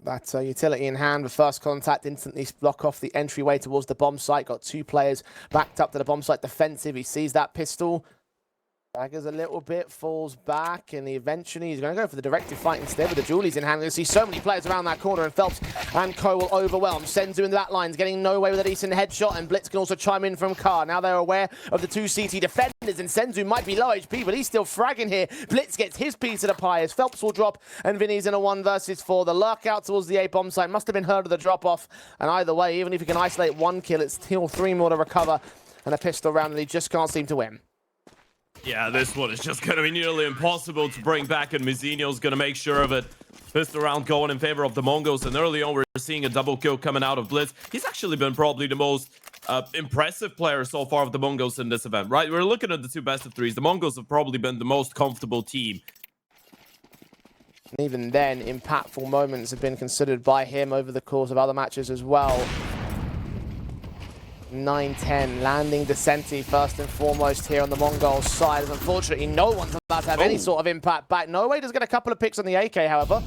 That utility in hand with first contact, instantly block off the entryway towards the bomb site. Got two players backed up to the bomb site defensive. He sees that pistol. Daggers a little bit, falls back, and eventually he's going to go for the directive fight instead with the Julies in hand. We're going to see so many players around that corner, and Phelps and Co will overwhelm. Senzu in the back lines, getting no way with a decent headshot, and Blitz can also chime in from Car. Now they're aware of the two CT defenders, and Senzu might be low HP, but he's still fragging here. Blitz gets his piece of the pie as Phelps will drop, and Vinny's in a 1 versus 4. The lurk out towards the A bomb site must have been heard of the drop-off, and either way, even if you can isolate 1 kill, it's still 3 more to recover, and a pistol round, and he just can't seem to win. Yeah, this one is just going to be nearly impossible to bring back, and Mizinho's going to make sure of it. Pistol round going in favor of the Mongols, and early on we're seeing a double kill coming out of Blitz. He's actually been probably the most impressive player so far of the Mongols in this event, right? We're looking at the 2 best of 3s. The Mongols have probably been the most comfortable team. And even then, impactful moments have been considered by him over the course of other matches as well. 9-10, landing Descenti first and foremost here on the Mongol side. As unfortunately, no one's about to have any sort of impact back. No way does get a couple of picks on the AK, however.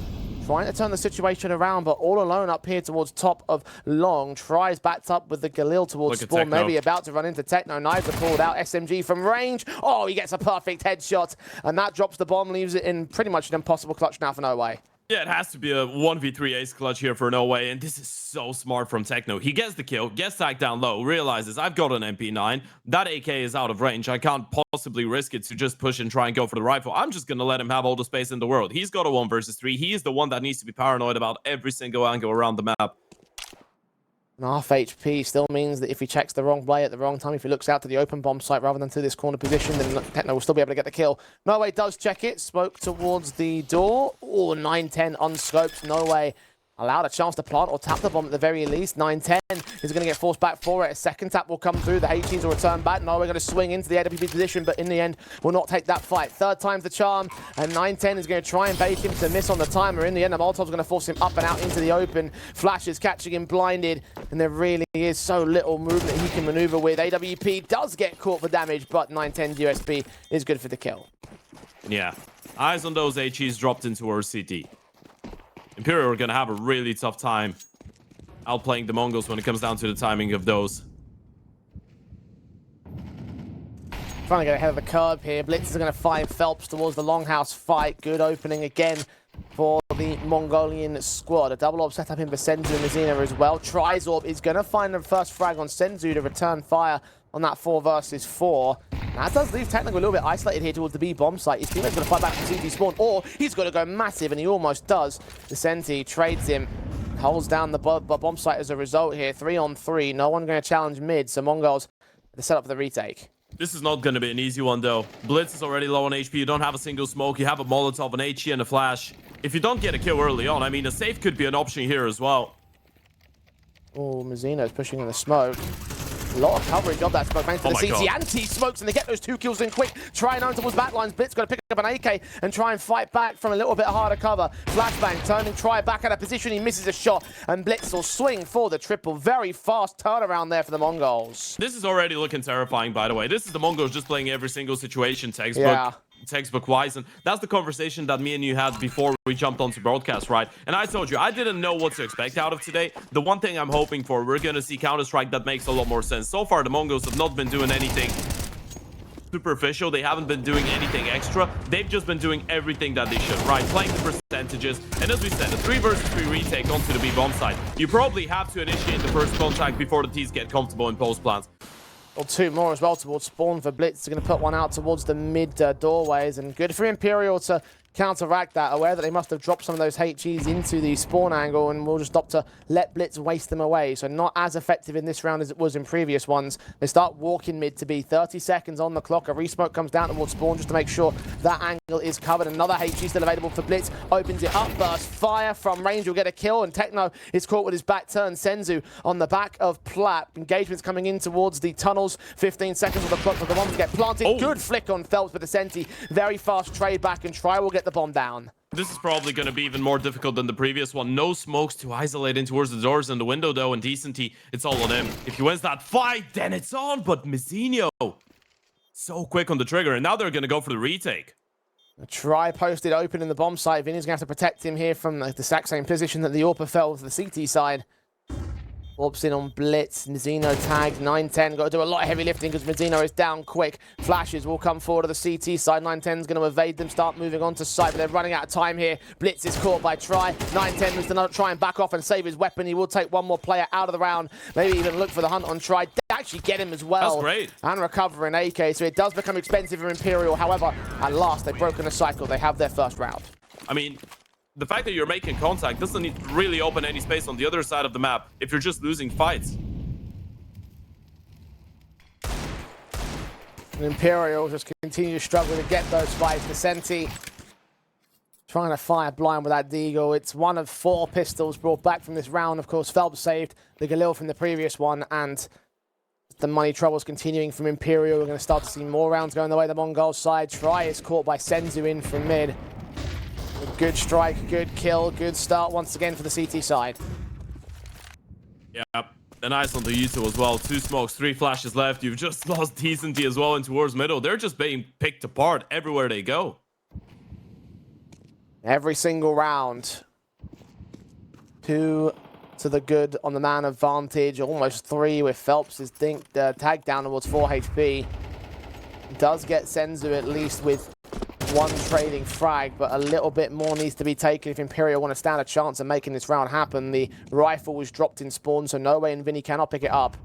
Trying to turn the situation around, but all alone up here towards top of long. Tries backed up with the Galil towards Spawn. Maybe about to run into Techno. Knives are pulled out. SMG from range. Oh, he gets a perfect headshot. And that drops the bomb, leaves it in pretty much an impossible clutch now for No Way. Yeah, it has to be a 1v3 ace clutch here for No Way, and this is so smart from Techno. He gets the kill, gets tagged down low, realizes I've got an MP9, that AK is out of range, I can't possibly risk it to just push and try and go for the rifle. I'm just gonna let him have all the space in the world. He's got a 1 versus 3, he is the one that needs to be paranoid about every single angle around the map. And half HP still means that if he checks the wrong way at the wrong time, if he looks out to the open bomb site rather than to this corner position, then Techno will still be able to get the kill. No Way does check it, spoke towards the door. Oh, 9-10 unscoped. No Way allowed a chance to plant or tap the bomb at the very least. 9-10 is going to get forced back for it. A second tap will come through. The HGs will return back. No, we're going to swing into the AWP position, but in the end, will not take that fight. Third time's the charm, and 9-10 is going to try and bait him to miss on the timer. In the end, the Molotov's going to force him up and out into the open. Flash is catching him blinded, and there really is so little movement he can maneuver with. AWP does get caught for damage, but 9-10's USB is good for the kill. Yeah, eyes on those HGs dropped into our CT. Imperial are going to have a really tough time outplaying the Mongols when it comes down to the timing of those. Trying to get ahead of the curve here. Blitz is going to find Phelps towards the longhouse fight. Good opening again for the Mongolian squad. A double orb set up in for Senzu and Mizina as well. Trizorb is going to find the first frag on Senzu to return fire on that 4 versus 4. That does leave Technical a little bit isolated here towards the B bomb site. His teammate's going to fight back from CT spawn, or he's going to go massive, and he almost does. Descenti trades him, holds down the bomb site as a result here. 3 on 3. No one going to challenge mid, so MongolZ to set up for the retake. This is not going to be an easy one, though. Blitz is already low on HP. You don't have a single smoke. You have a Molotov, an HE, and a flash. If you don't get a kill early on, I mean, a safe could be an option here as well. Oh, Mizzino's pushing in the smoke. A lot of coverage of that smoke, thanks to the CT anti-smokes, and they get those 2 kills in quick. Trying on towards backlines. Blitz got to pick up an AK and try and fight back from a little bit harder cover. Flashbang turning, try back at a position. He misses a shot, and Blitz will swing for the triple. Very fast turnaround there for the Mongols. This is already looking terrifying, by the way. This is the Mongols just playing every single situation textbook-wise, and that's the conversation that me and you had before we jumped onto broadcast, right? And I told you, I didn't know what to expect out of today. The one thing I'm hoping for, we're gonna see Counter-Strike that makes a lot more sense. So far, the Mongols have not been doing anything superficial. They haven't been doing anything extra. They've just been doing everything that they should, right? Playing the percentages. And as we said, a 3 versus 3 retake onto the B bomb side. You probably have to initiate the first contact before the teams get comfortable in post plans. Or 2 more as well towards spawn for Blitz. They're going to put one out towards the mid doorways, and good for Imperial to counteract that, aware that they must have dropped some of those HEs into the spawn angle, and we'll just opt to let Blitz waste them away. So not as effective in this round as it was in previous ones. They start walking mid to be 30 seconds on the clock. A resmoke comes down towards spawn just to make sure that angle is covered. Another HE still available for Blitz. Opens it up, burst fire from range will get a kill, and Techno is caught with his back turn. Senzu on the back of Plat. Engagements coming in towards the tunnels. 15 seconds on the clock for the ones to get planted. Good flick on Phelps with the Senti. Very fast trade back, and Try will get the bomb down. This is probably going to be even more difficult than the previous one. No smokes to isolate in towards the doors and the window, though, and Decenty, it's all on him. If he wins that fight, then it's on, but Mizinho, so quick on the trigger, and now they're going to go for the retake. A try posted open in the bomb site. Vinny's going to have to protect him here from the exact same position that the AWP fell to the CT side. AWP's in on blitz. Mizzino tagged. 9-10. Got to do a lot of heavy lifting because Mizzino is down quick. Flashes will come forward to the CT side. 9-10's going to evade them, start moving on to site, but they're running out of time here. Blitz is caught by Try. 9-10 was to try and back off and save his weapon. He will take one more player out of the round. Maybe even look for the hunt on Try. Actually get him as well. That's great. And recover an AK, so it does become expensive for Imperial. However, at last, they've broken a cycle. They have their first round. I mean, the fact that you're making contact doesn't really open any space on the other side of the map if you're just losing fights. And Imperial just continue to struggle to get those fights. Vicenti trying to fire blind with that Deagle. It's one of 4 pistols brought back from this round. Of course, Phelps saved the Galil from the previous one, and the money troubles continuing from Imperial. We're going to start to see more rounds going the way of the MongolZ side. Try is caught by Senzu in from mid. Good strike, good kill, good start once again for the CT side. Yeah, and nice on the U2 as well. 2 smokes, 3 flashes left. You've just lost decency as well in towards middle. They're just being picked apart everywhere they go. Every single round. 2 to the good on the man advantage. Almost 3 with Phelps' tag down towards 4 HP. Does get Senzu at least with 1 trading frag, but a little bit more needs to be taken if Imperial want to stand a chance of making this round happen. The rifle was dropped in spawn, so no way and Vinny cannot pick it up.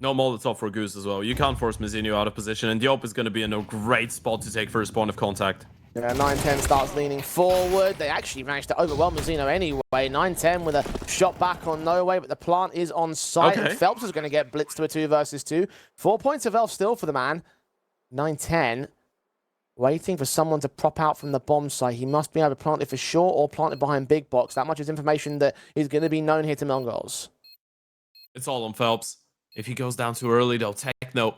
No Molotov for Goose as well. You can't force Mizzino out of position, and the AWP is going to be in a great spot to take first point of contact. Yeah, 9-10 starts leaning forward. They actually managed to overwhelm Mizzino anyway. 9-10 with a shot back on No Way, but the plant is on site. Okay. And Phelps is going to get blitzed to a 2 versus 2. 4 points of elf still for the man. 9-10. Waiting for someone to prop out from the bomb site. He must be able to plant it for sure or plant it behind big box. That much is information that is going to be known here to MongolZ. It's all on Phelps. If he goes down too early, though, Techno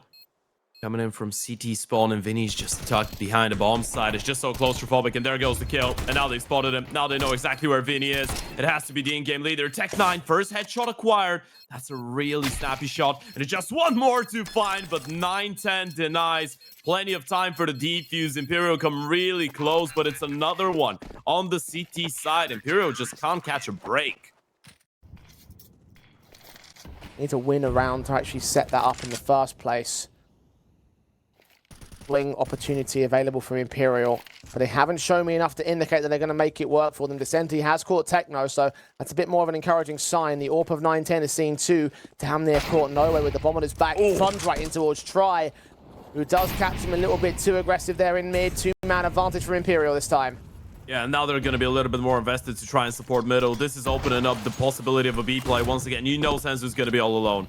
coming in from CT spawn, and Vinny's just tucked behind the bomb side. It's just so claustrophobic, and there goes the kill. And now they've spotted him. Now they know exactly where Vinny is. It has to be the in-game leader. Tech9, first headshot acquired. That's a really snappy shot. And it's just one more to find, but 9-10 denies. Plenty of time for the defuse. Imperial come really close, but it's another one on the CT side. Imperial just can't catch a break. Need to win a round to actually set that up in the first place. Wing opportunity available from Imperial, but they haven't shown me enough to indicate that they're going to make it work for them. Descenti has caught Techno, so that's a bit more of an encouraging sign. The AWP of 9-10 is seen too. Damn, they've caught No Way with the bomb on his back. Runs right in towards Try, who does catch him a little bit too aggressive there in mid. 2-man advantage for Imperial this time. Yeah, and now they're going to be a little bit more invested to try and support middle. This is opening up the possibility of a B play once again. You know Senzu's going to be all alone.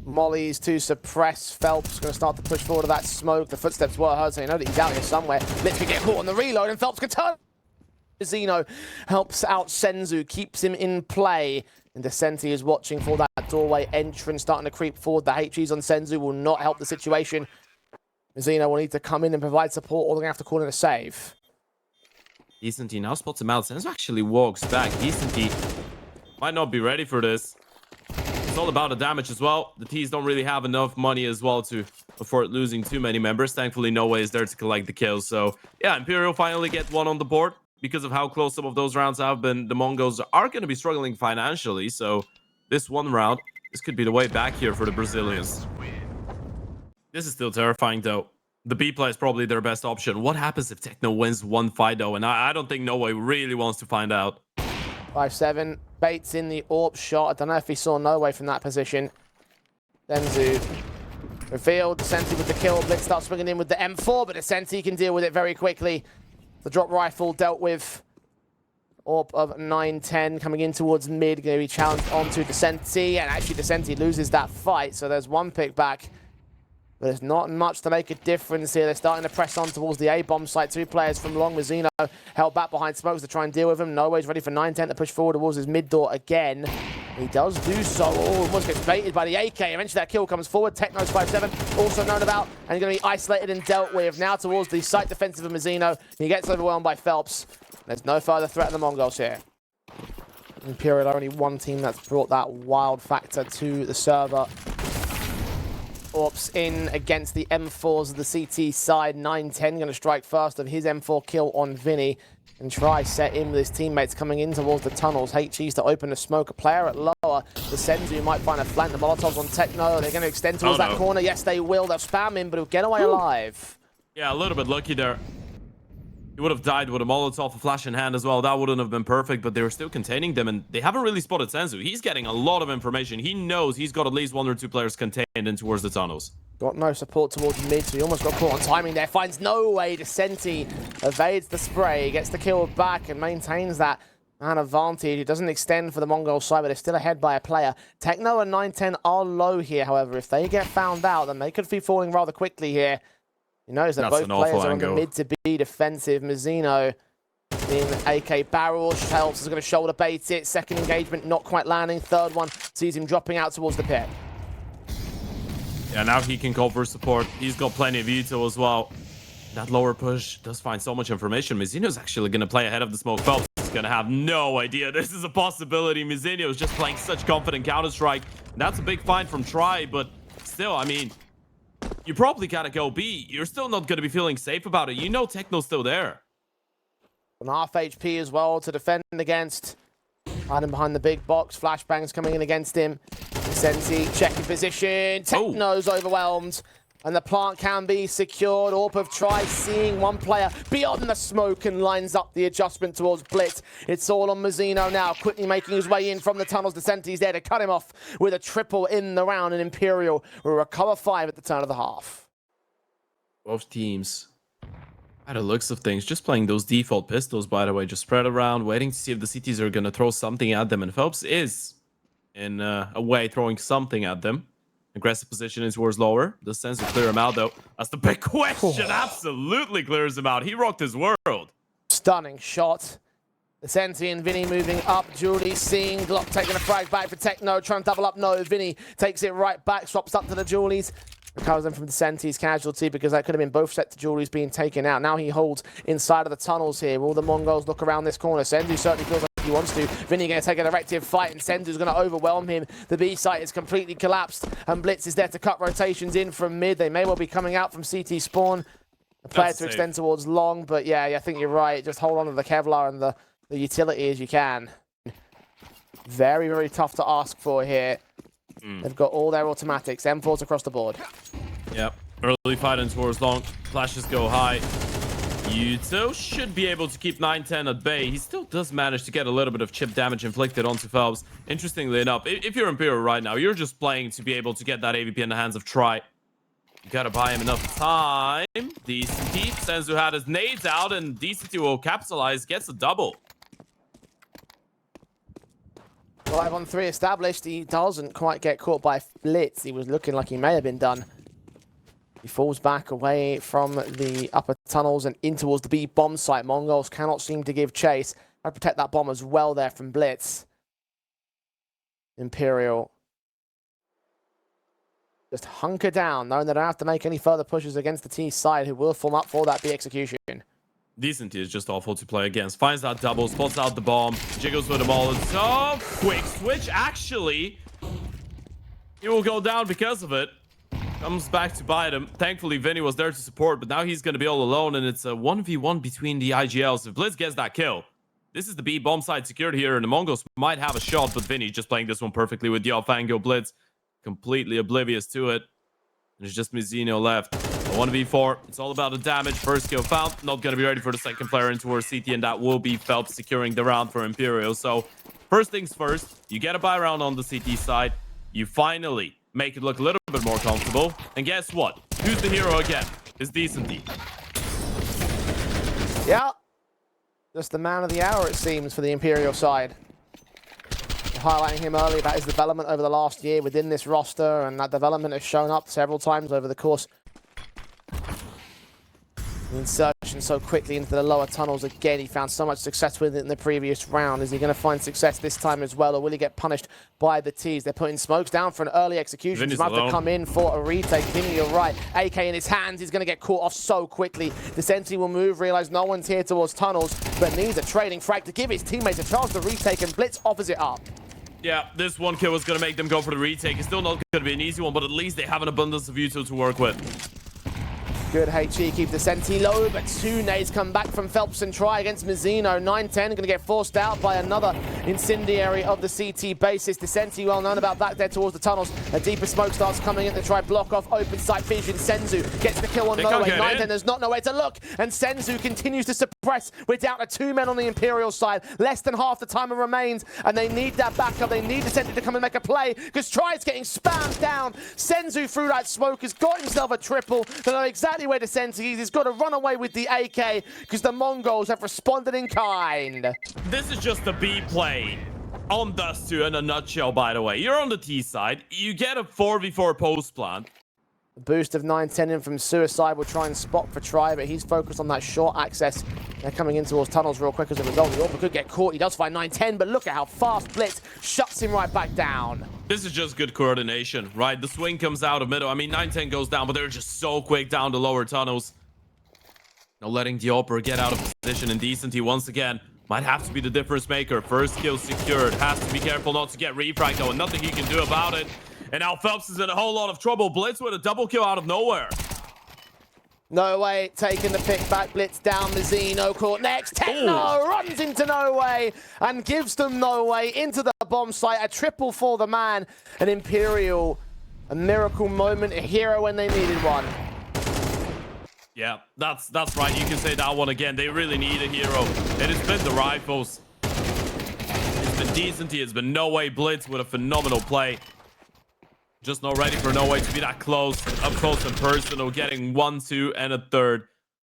Molly's to suppress. Phelps going to start to push forward to that smoke. The footsteps were heard, so you know that he's out here somewhere. Literally get caught on the reload, and Phelps can turn. Zeno helps out Senzu, keeps him in play. And Descenti is watching for that doorway entrance, starting to creep forward. The HEs on Senzu will not help the situation. Zeno will need to come in and provide support, or they're going to have to call in a save. Decenty now spots him out. Senzu actually walks back. Decenty might not be ready for this. It's all about the damage as well. The T's don't really have enough money as well to afford losing too many members. Thankfully, No Way is there to collect the kills. So, yeah, Imperial finally get one on the board. Because of how close some of those rounds have been, the MongolZ are going to be struggling financially. So, this one round, this could be the way back here for the Brazilians. This is still terrifying, though. The B play is probably their best option. What happens if Techno wins one fight, though? And I don't think No Way really wants to find out. 5-7. Bates in the AWP shot. I don't know if he saw No Way from that position. Senzu revealed. Descenti with the kill. Blitz starts swinging in with the M4, but Descenti can deal with it very quickly. The drop rifle dealt with. AWP of 9-10 coming in towards mid. Going to be challenged onto Descenti, and actually Descenti loses that fight, so there's one pick back. But there's not much to make a difference here. They're starting to press on towards the A-bomb site. 2 players from long. Mizzino held back behind smokes to try and deal with him. No Way's ready for 9-10 to push forward towards his mid door again. He does do so. Oh, almost gets baited by the AK. Eventually that kill comes forward. Techno's 5-7, also known about, and he's going to be isolated and dealt with. Now towards the site defensive of Mizzino. He gets overwhelmed by Phelps. There's no further threat in the MongolZ here. Imperial are only one team that's brought that wild factor to the server. Orps in against the M4s of the CT side. 9-10 going to strike first of his M4 kill on Vinny and try set in with his teammates coming in towards the tunnels. HE's to open the smoke. A player at lower. The Senzu might find a flank. The Molotovs on Techno. They're going to extend towards that corner. Yes, they will. They'll spam him, but he'll get away alive. Yeah, a little bit lucky there. He would have died with a Molotov, a flash in hand as well. That wouldn't have been perfect, but they were still containing them, and they haven't really spotted Senzu. He's getting a lot of information. He knows he's got at least 1 or 2 players contained in towards the tunnels. Got no support towards mid, so he almost got caught on timing there. Finds no way. Descenti evades the spray, gets the kill back, and maintains that man advantage. It doesn't extend for the Mongol side, but they're still ahead by a player. Techno and 9-10 are low here, however. If they get found out, then they could be falling rather quickly here. He knows that both players are on the mid to be defensive. Mazzino in AK barrel. Shells is going to shoulder bait it. Second engagement not quite landing. Third one sees him dropping out towards the pit. Yeah, now he can call for support. He's got plenty of veto as well. That lower push does find so much information. Mizzino's actually going to play ahead of the smoke. Phelps is going to have no idea this is a possibility. Mizzino is just playing such confident Counter-Strike. That's a big find from Try, but still, I mean, you probably gotta go B. You're still not gonna be feeling safe about it. You know Techno's still there. An half HP as well to defend against. Hiding behind the big box. Flashbangs coming in against him. Sensi checking position. Techno's overwhelmed. And the plant can be secured. Orp have tried seeing one player beyond the smoke and lines up the adjustment towards Blitz. It's all on Mazzino now, quickly making his way in from the tunnels. Descenti's there to cut him off with a triple in the round, and Imperial will recover 5 at the turn of the half. Both teams, by the looks of things, just playing those default pistols, by the way, just spread around, waiting to see if the CTs are going to throw something at them. And Phelps is, in a way, throwing something at them. Aggressive position is towards lower. The sense to clear him out, though. That's the big question. Absolutely clears him out. He rocked his world. Stunning shot. The Senti and Vinny moving up. Julie seeing Glock taking a frag back for Techno. Trying to double up. No, Vinny takes it right back. Swaps up to the Julies. Recovers them from the Senti's casualty because that could have been both set to Julies being taken out. Now he holds inside of the tunnels here. Will the Mongols look around this corner? Sendu certainly feels like he wants to. Vinny going to take a directive fight, and Sendu's going to overwhelm him. The B site is completely collapsed, and Blitz is there to cut rotations in from mid. They may well be coming out from CT spawn. A player to extend towards long, but yeah, I think you're right. Just hold on to the Kevlar and the utility as you can. Very, very tough to ask for here. They've got all their automatics. M4s across the board. Yep. Early fighting towards long. Flashes go high. Yuto should be able to keep 9-10 at bay. He still does manage to get a little bit of chip damage inflicted onto Phelps. Interestingly enough, if you're Imperial right now, you're just playing to be able to get that AVP in the hands of Try. You gotta buy him enough time. DCT, Senzu had his nades out, and DCT will capitalize, gets a double. 5-on-3 established. He doesn't quite get caught by Blitz. He was looking like he may have been done. He falls back away from the upper tunnels and in towards the B bomb site. Mongols cannot seem to give chase. I protect that bomb as well there from Blitz. Imperial just hunker down, knowing they don't have to make any further pushes against the T side, who will form up for that B execution. Decent is just awful to play against. Finds that double, spots out the bomb, jiggles with them all. So quick switch. Actually, he will go down because of it. Comes back to bite him. Thankfully, Vinny was there to support, but now he's going to be all alone, and it's a 1v1 between the IGLs. If Blitz gets that kill, this is the B bomb side secured here, and the Mongols might have a shot, but Vinny just playing this one perfectly with the off-angle Blitz. Completely oblivious to it. There's just Mizzino left. A 1v4. It's all about the damage. First kill found. Not going to be ready for the second player in towards CT, and that will be Phelps securing the round for Imperial. So, first things first, you get a buy round on the CT side. You finally make it look a little bit more comfortable. And guess what? Who's the hero again? It's Decenti. Yeah. Just the man of the hour, it seems, for the Imperial side. Highlighting him earlier about his development over the last year within this roster, and that development has shown up several times over the course. The insertion so quickly into the lower tunnels again. He found so much success with it in the previous round. Is he going to find success this time as well, or will he get punished by the T's? They're putting smokes down for an early execution. He's about to come in for a retake. Vinny, you're right. AK in his hands. He's going to get caught off so quickly. Descenti will move, realize no one's here towards tunnels, but needs a trading frag to give his teammates a chance to retake, and Blitz offers it up. Yeah, this one kill was going to make them go for the retake. It's still not going to be an easy one, but at least they have an abundance of util to work with. Good HE, keep the Senti low, but two nades come back from Phelps and try against Mazzino. 9-10, going to get forced out by another incendiary of the CT basis. The Senti well known about back there towards the tunnels. A deeper smoke starts coming in to try block off open sight vision. Senzu gets the kill on Noe. 9-10, there's not nowhere to look, and Senzu continues to suppress. We're down to 2 men on the Imperial side. Less than half the time remains, and they need that backup. They need the Senti to come and make a play, because Try's getting spammed down. Senzu through that smoke has got himself a triple. They know exactly where the Senti is. He's got to run away with the AK because the Mongols have responded in kind. This is just a B play on Dust2 in a nutshell, by the way. You're on the T side. You get a 4v4 post plant. The boost of 9-10 in from Suicide will try and spot for Try, but he's focused on that short access. They're coming in towards tunnels real quick as a result. The Orba could get caught. He does find 9-10, but look at how fast Blitz shuts him right back down. This is just good coordination, right? The swing comes out of middle. I mean, 9-10 goes down, but they're just so quick down the lower tunnels. Now letting the Opera get out of position, and Decenty once again might have to be the difference maker. First kill secured. Has to be careful not to get refragged though, and nothing he can do about it. And now Phelps is in a whole lot of trouble. Blitz with a double kill out of nowhere. No way, taking the pick back. Blitz down, Mazzino caught next. Techno runs into No Way and gives them No Way into the bomb site. A triple for the man. An Imperial, a miracle moment, a hero when they needed one. Yeah, that's right. You can say that one again. They really need a hero. It has been the rifles. It's been Decenty. It's been No Way. Blitz with a phenomenal play. Just not ready for No Way to be that close, up close and personal, getting 1-2 and a third.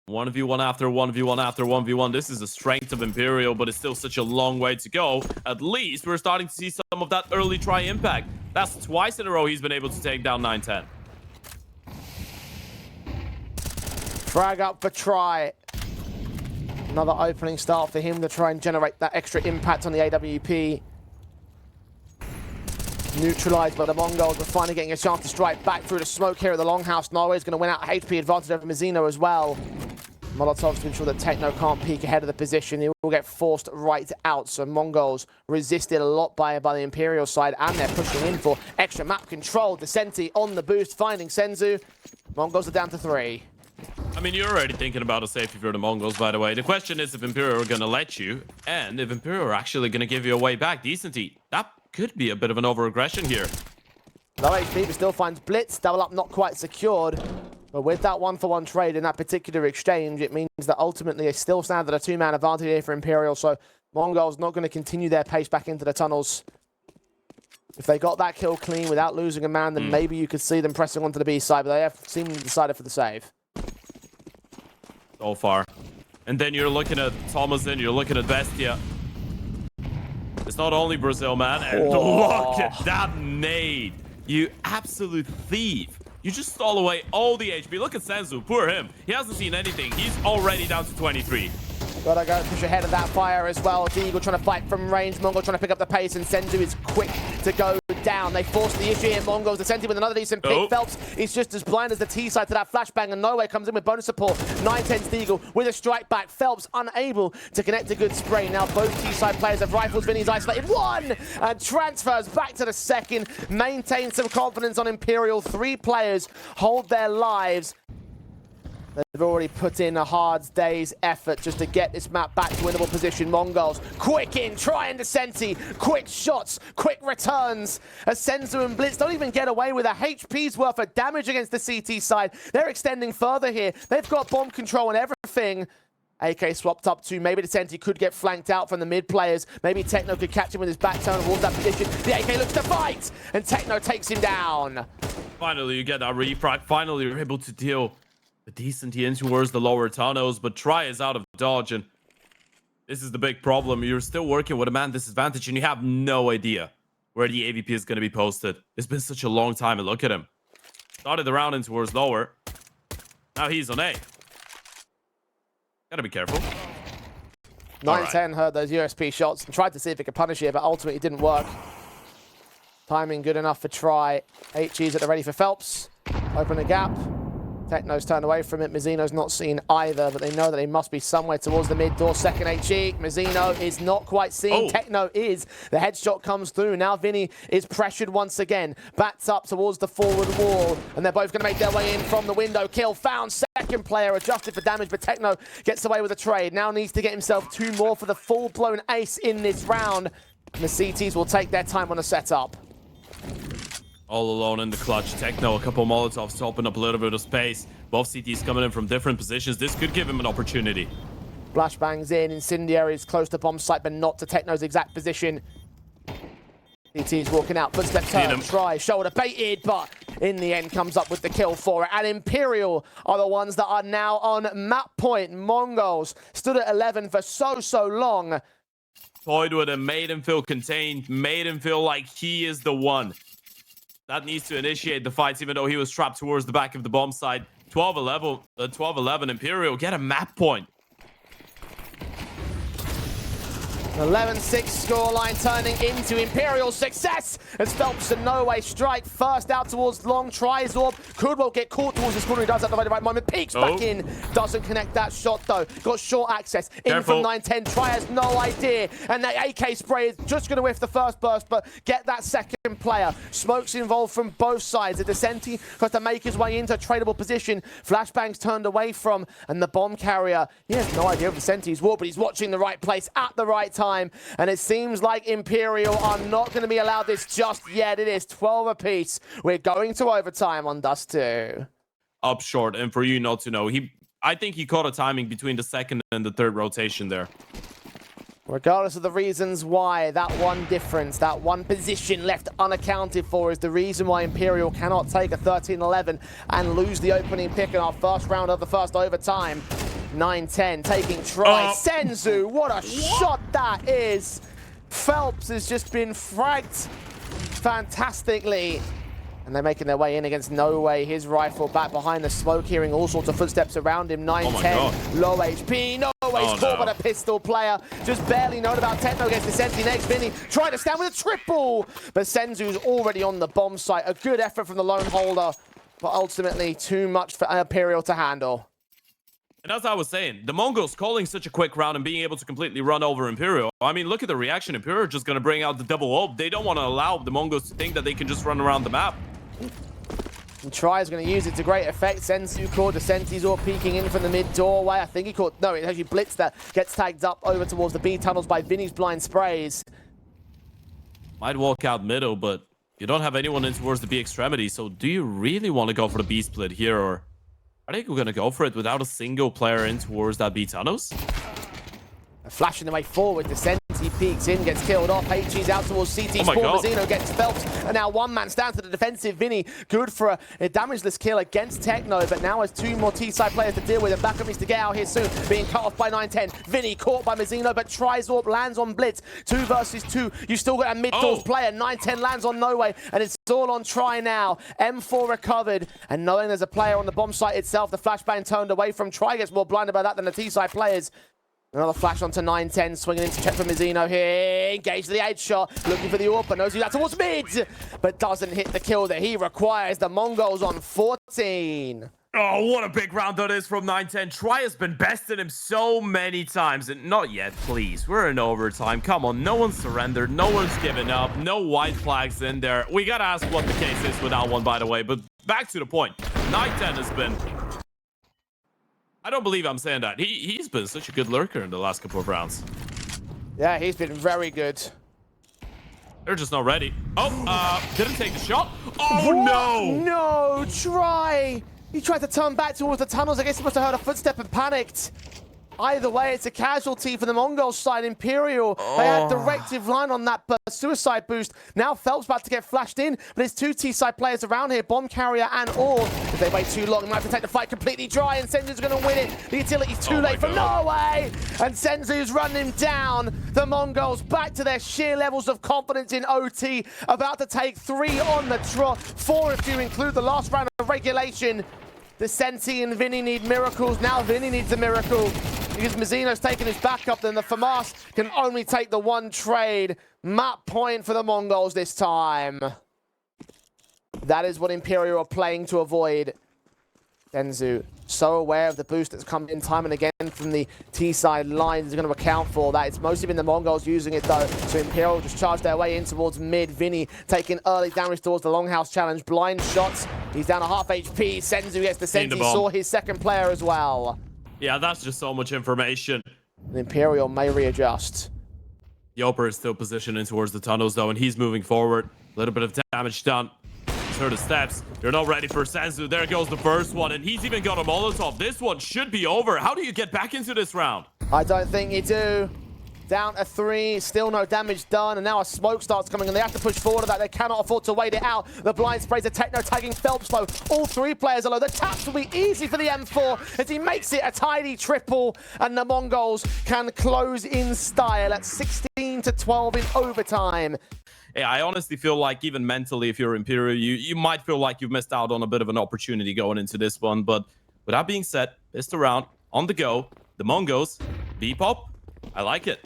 1v1 after 1v1 after 1v1. This is the strength of Imperial, but it's still such a long way to go. At least we're starting to see some of that early try impact. That's twice in a row he's been able to take down 9-10. Frag up for Try. Another opening start for him to try and generate that extra impact on the AWP. Neutralized by the Mongols, but finally getting a chance to strike back through the smoke here at the Longhouse. Norway is going to win out HP advantage over Mazzino as well. Molotovs to ensure that Techno can't peek ahead of the position. He will get forced right out. So Mongols resisted a lot by the Imperial side, and they're pushing in for extra map control. Descenti on the boost, finding Senzu. Mongols are down to 3. I mean, you're already thinking about a safety for the Mongols, by the way. The question is if Imperial are going to let you, and if Imperial are actually going to give you a way back. Decenty, that could be a bit of an over-aggression here. Low HP, but still finds Blitz. Double up not quite secured. But with that 1-for-1 trade in that particular exchange, it means that ultimately they still stand at a 2-man advantage here for Imperial. So Mongols not going to continue their pace back into the tunnels. If they got that kill clean without losing a man, then maybe you could see them pressing onto the B side, but they have seemingly decided for the save. So far. And then you're looking at Thomason, you're looking at Bestia. It's not only Brazil, man. And look at that nade. You absolute thief. You just stole away all the HP. Look at Senzu. Poor him. He hasn't seen anything. He's already down to 23. Gotta go push ahead of that fire as well. Deagle trying to fight from range. Mongol trying to pick up the pace, and Senzu is quick to go down. They force the issue here. Mongols the Senti with another decent pick. Phelps is just as blind as the T side to that flashbang, and No Way comes in with bonus support. 9-10 Deagle with a strike back. Phelps unable to connect a good spray. Now both T side players have rifles. Vinny's isolated one and transfers back to the second. Maintain some confidence on Imperial. 3 players hold their lives. They've already put in a hard day's effort just to get this map back to winnable position. Mongols, quick in, trying to Senti, quick shots, quick returns. As Senzu and Blitz don't even get away with a HP's worth of damage against the CT side. They're extending further here. They've got bomb control and everything. AK swapped up to, maybe the Senti could get flanked out from the mid players. Maybe Techno could catch him with his back turn towards that position. The AK looks to fight, and Techno takes him down. Finally, you get that refrag. Finally, you're able to deal a decent in towards the lower tunnels, but Try is out of dodge, and this is the big problem. You're still working with a man disadvantage, and you have no idea where the AVP is going to be posted. It's been such a long time, and look at him. Started the round in towards lower. Now he's on A. Gotta be careful. 9-10 heard those USP shots and tried to see if he could punish it, but ultimately it didn't work. Timing good enough for Try. HE's at the ready for Phelps. Open a gap. Techno's turned away from it. Mizzino's not seen either, but they know that he must be somewhere towards the mid door. Second HE. Mizzino is not quite seen. Techno is. The headshot comes through. Now Vinny is pressured once again. Bats up towards the forward wall, and they're both going to make their way in from the window. Kill found. Second player adjusted for damage, but Techno gets away with a trade. Now needs to get himself 2 more for the full-blown ace in this round. And the CTs will take their time on the setup. All alone in the clutch. Techno, a couple Molotovs to open up a little bit of space. Both CTs coming in from different positions. This could give him an opportunity. Flashbangs in. Incendiary is close to bomb site, but not to Techno's exact position. CT's walking out. Footstep turn. Try. Shoulder baited, but in the end comes up with the kill for it. And Imperial are the ones that are now on map point. MongolZ stood at 11 for so long. Toyed with him, made him feel contained, made him feel like he is the one that needs to initiate the fights, even though he was trapped towards the back of the bomb site. 12-11 Imperial get a map point. 11-6 scoreline turning into Imperial success as Phelps and No Way strike first out towards long. Tries Orb. Could well get caught towards this corner. He does at the right moment. Peeks back in. Doesn't connect that shot though. Got short access. In from 9-10. Try has no idea. And that AK spray is just going to whiff the first burst, but get that second player. Smokes involved from both sides. The Descenti has to make his way into a tradable position. Flashbangs turned away from, and the bomb carrier, he has no idea of Descenti's war, but he's watching the right place at the right time. And it seems like Imperial are not going to be allowed this just yet. It is 12 apiece. We're going to overtime on Dust 2. Up short, and for you not to know, I think he caught a timing between the second and the third rotation there. Regardless of the reasons why, that one difference, that one position left unaccounted for is the reason why Imperial cannot take a 13-11 and lose the opening pick in our first round of the first overtime. 9-10 taking try. Senzu, what a shot that is. Phelps has just been fragged fantastically. And they're making their way in against No Way. His rifle back behind the smoke, hearing all sorts of footsteps around him. 9-10, low HP. No Way's caught by the pistol player. Just barely known about Techno against the Sensi next. Vinny trying to stand with a triple. But Senzu's already on the bomb site. A good effort from the lone holder, but ultimately too much for Imperial to handle. And as I was saying, the MongolZ calling such a quick round and being able to completely run over Imperial. I mean, look at the reaction. Imperial are just going to bring out the double ult. They don't want to allow the MongolZ to think that they can just run around the map. And Try is going to use it to great effect. Senzu caught. Descenti's all peeking in from the mid doorway. I think he caught... No, it actually blitzed that. Gets tagged up over towards the B tunnels by Vinny's blind sprays. Might walk out middle, but you don't have anyone in towards the B extremity. So do you really want to go for the B split here, or... I think we're going to go for it without a single player in towards that B tunnels? Flashing the way forward, Descenti peeks in, gets killed off. HG's out towards CT. Mazzino gets Phelps, and now one man stands to the defensive. Vinny, good for a damageless kill against Techno, but now has 2 more T-side players to deal with, and backup needs to get out here soon. Being cut off by 9-10. Vinny caught by Mazzino, but tries Orb, lands on Blitz. 2 versus 2. You still got a mid-doors player. 9-10 lands on No Way, and it's all on Try now. M4 recovered, and knowing there's a player on the bomb site itself, the flashbang turned away from. Try gets more blinded by that than the T-side players. Another flash onto 9-10, swinging into check for Mazzino here. Engaged the headshot, looking for the AWP, knows he's out towards mid, but doesn't hit the kill that he requires. The MongolZ on 14. Oh, what a big round that is from 9-10. Try has been besting him so many times, and not yet, please. We're in overtime. Come on, no one's surrendered, no one's given up, no white flags in there. We gotta ask what the case is with that one, by the way, but back to the point. 9-10 has been... I don't believe I'm saying that. He's been such a good lurker in the last couple of rounds. Yeah, he's been very good. They're just not ready. Oh, didn't take the shot. Oh, what? No. No, Try. He tried to turn back towards the tunnels. I guess he must have heard a footstep and panicked. Either way, it's a casualty for the MongolZ side. Imperial, they had directive line on that suicide boost. Now Phelps about to get flashed in, but there's 2 T-side players around here, bomb carrier and Orb. If they wait too long, they might have to take the fight completely dry, and Senzu's going to win it. The utility's too late for No Way, and Senzu's running him down. The MongolZ back to their sheer levels of confidence in OT, about to take 3 on the trot, 4 if you include the last round of regulation. Descenti and Vinny need miracles. Now Vinny needs a miracle, because Mazzino's taking his backup, then the FAMAS can only take the 1 trade. Map point for the MongolZ this time. That is what Imperial are playing to avoid. Senzu, so aware of the boost that's come in time and again from the T-side line is going to account for that. It's mostly been the MongolZ using it though, so Imperial just charge their way in towards mid. Vinny taking early damage towards the Longhouse challenge. Blind shots, he's down to half HP. Senzu gets the sense, he saw his second player as well. Yeah, that's just so much information. The Imperial may readjust. Yoper is still positioning towards the tunnels though, and he's moving forward. A little bit of damage done. Heard the steps. You're not ready for Senzu. There goes the first one, and he's even got a Molotov. This one should be over. How do you get back into this round? I don't think you do. Down to 3, still no damage done, and now a smoke starts coming, and they have to push forward of that. They cannot afford to wait it out. The blind sprays, the techno tagging Phelps low. All 3 players are low. The taps will be easy for the M4 as he makes it a tidy triple, and the MongolZ can close in style at 16-12 in overtime. Yeah, I honestly feel like even mentally, if you're Imperial, you might feel like you've missed out on a bit of an opportunity going into this one. But with that being said, best around, on the go, the MongolZ, B-pop, I like it.